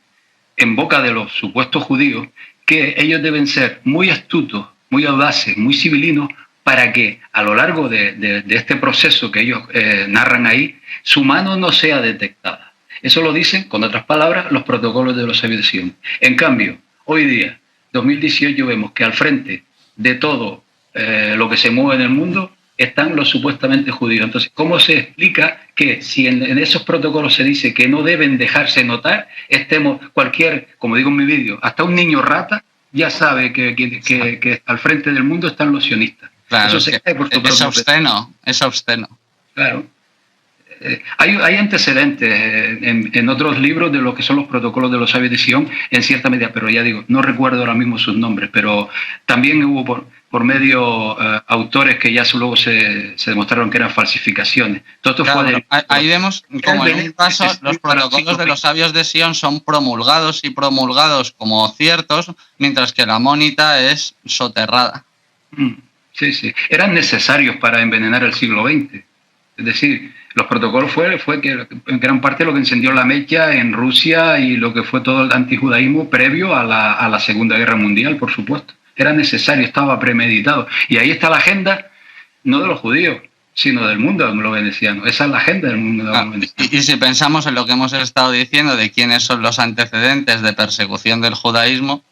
en boca de los supuestos judíos, que ellos deben ser muy astutos, muy audaces, muy civilinos, para que a lo largo de este proceso que ellos narran ahí, su mano no sea detectada. Eso lo dicen, con otras palabras, los protocolos de los sabios de Sion. En cambio, hoy día, 2018, vemos que al frente de todo lo que se mueve en el mundo están los supuestamente judíos. Entonces, ¿cómo se explica que si en esos protocolos se dice que no deben dejarse notar, estemos como digo en mi vídeo, hasta un niño rata ya sabe que al frente del mundo están los sionistas? Claro, es obsceno, es obsceno. Claro. Hay antecedentes en otros libros de lo que son los protocolos de los sabios de Sion, en cierta medida, pero ya digo, no recuerdo ahora mismo sus nombres, pero también hubo por medio autores que ya luego se demostraron que eran falsificaciones. Todo esto claro, ahí vemos como en un caso los protocolos de los sabios de Sion son promulgados y promulgados como ciertos, mientras que la Mónita es soterrada. Sí, sí. Eran necesarios para envenenar el siglo XX. Es decir, los protocolos fue que en gran parte lo que encendió la mecha en Rusia y lo que fue todo el antijudaísmo previo a la Segunda Guerra Mundial, por supuesto. Era necesario, estaba premeditado. Y ahí está la agenda, no de los judíos, sino del mundo anglo-veneciano. Esa es la agenda del mundo anglo-veneciano. Y si pensamos en lo que hemos estado diciendo de quiénes son los antecedentes de persecución del judaísmo,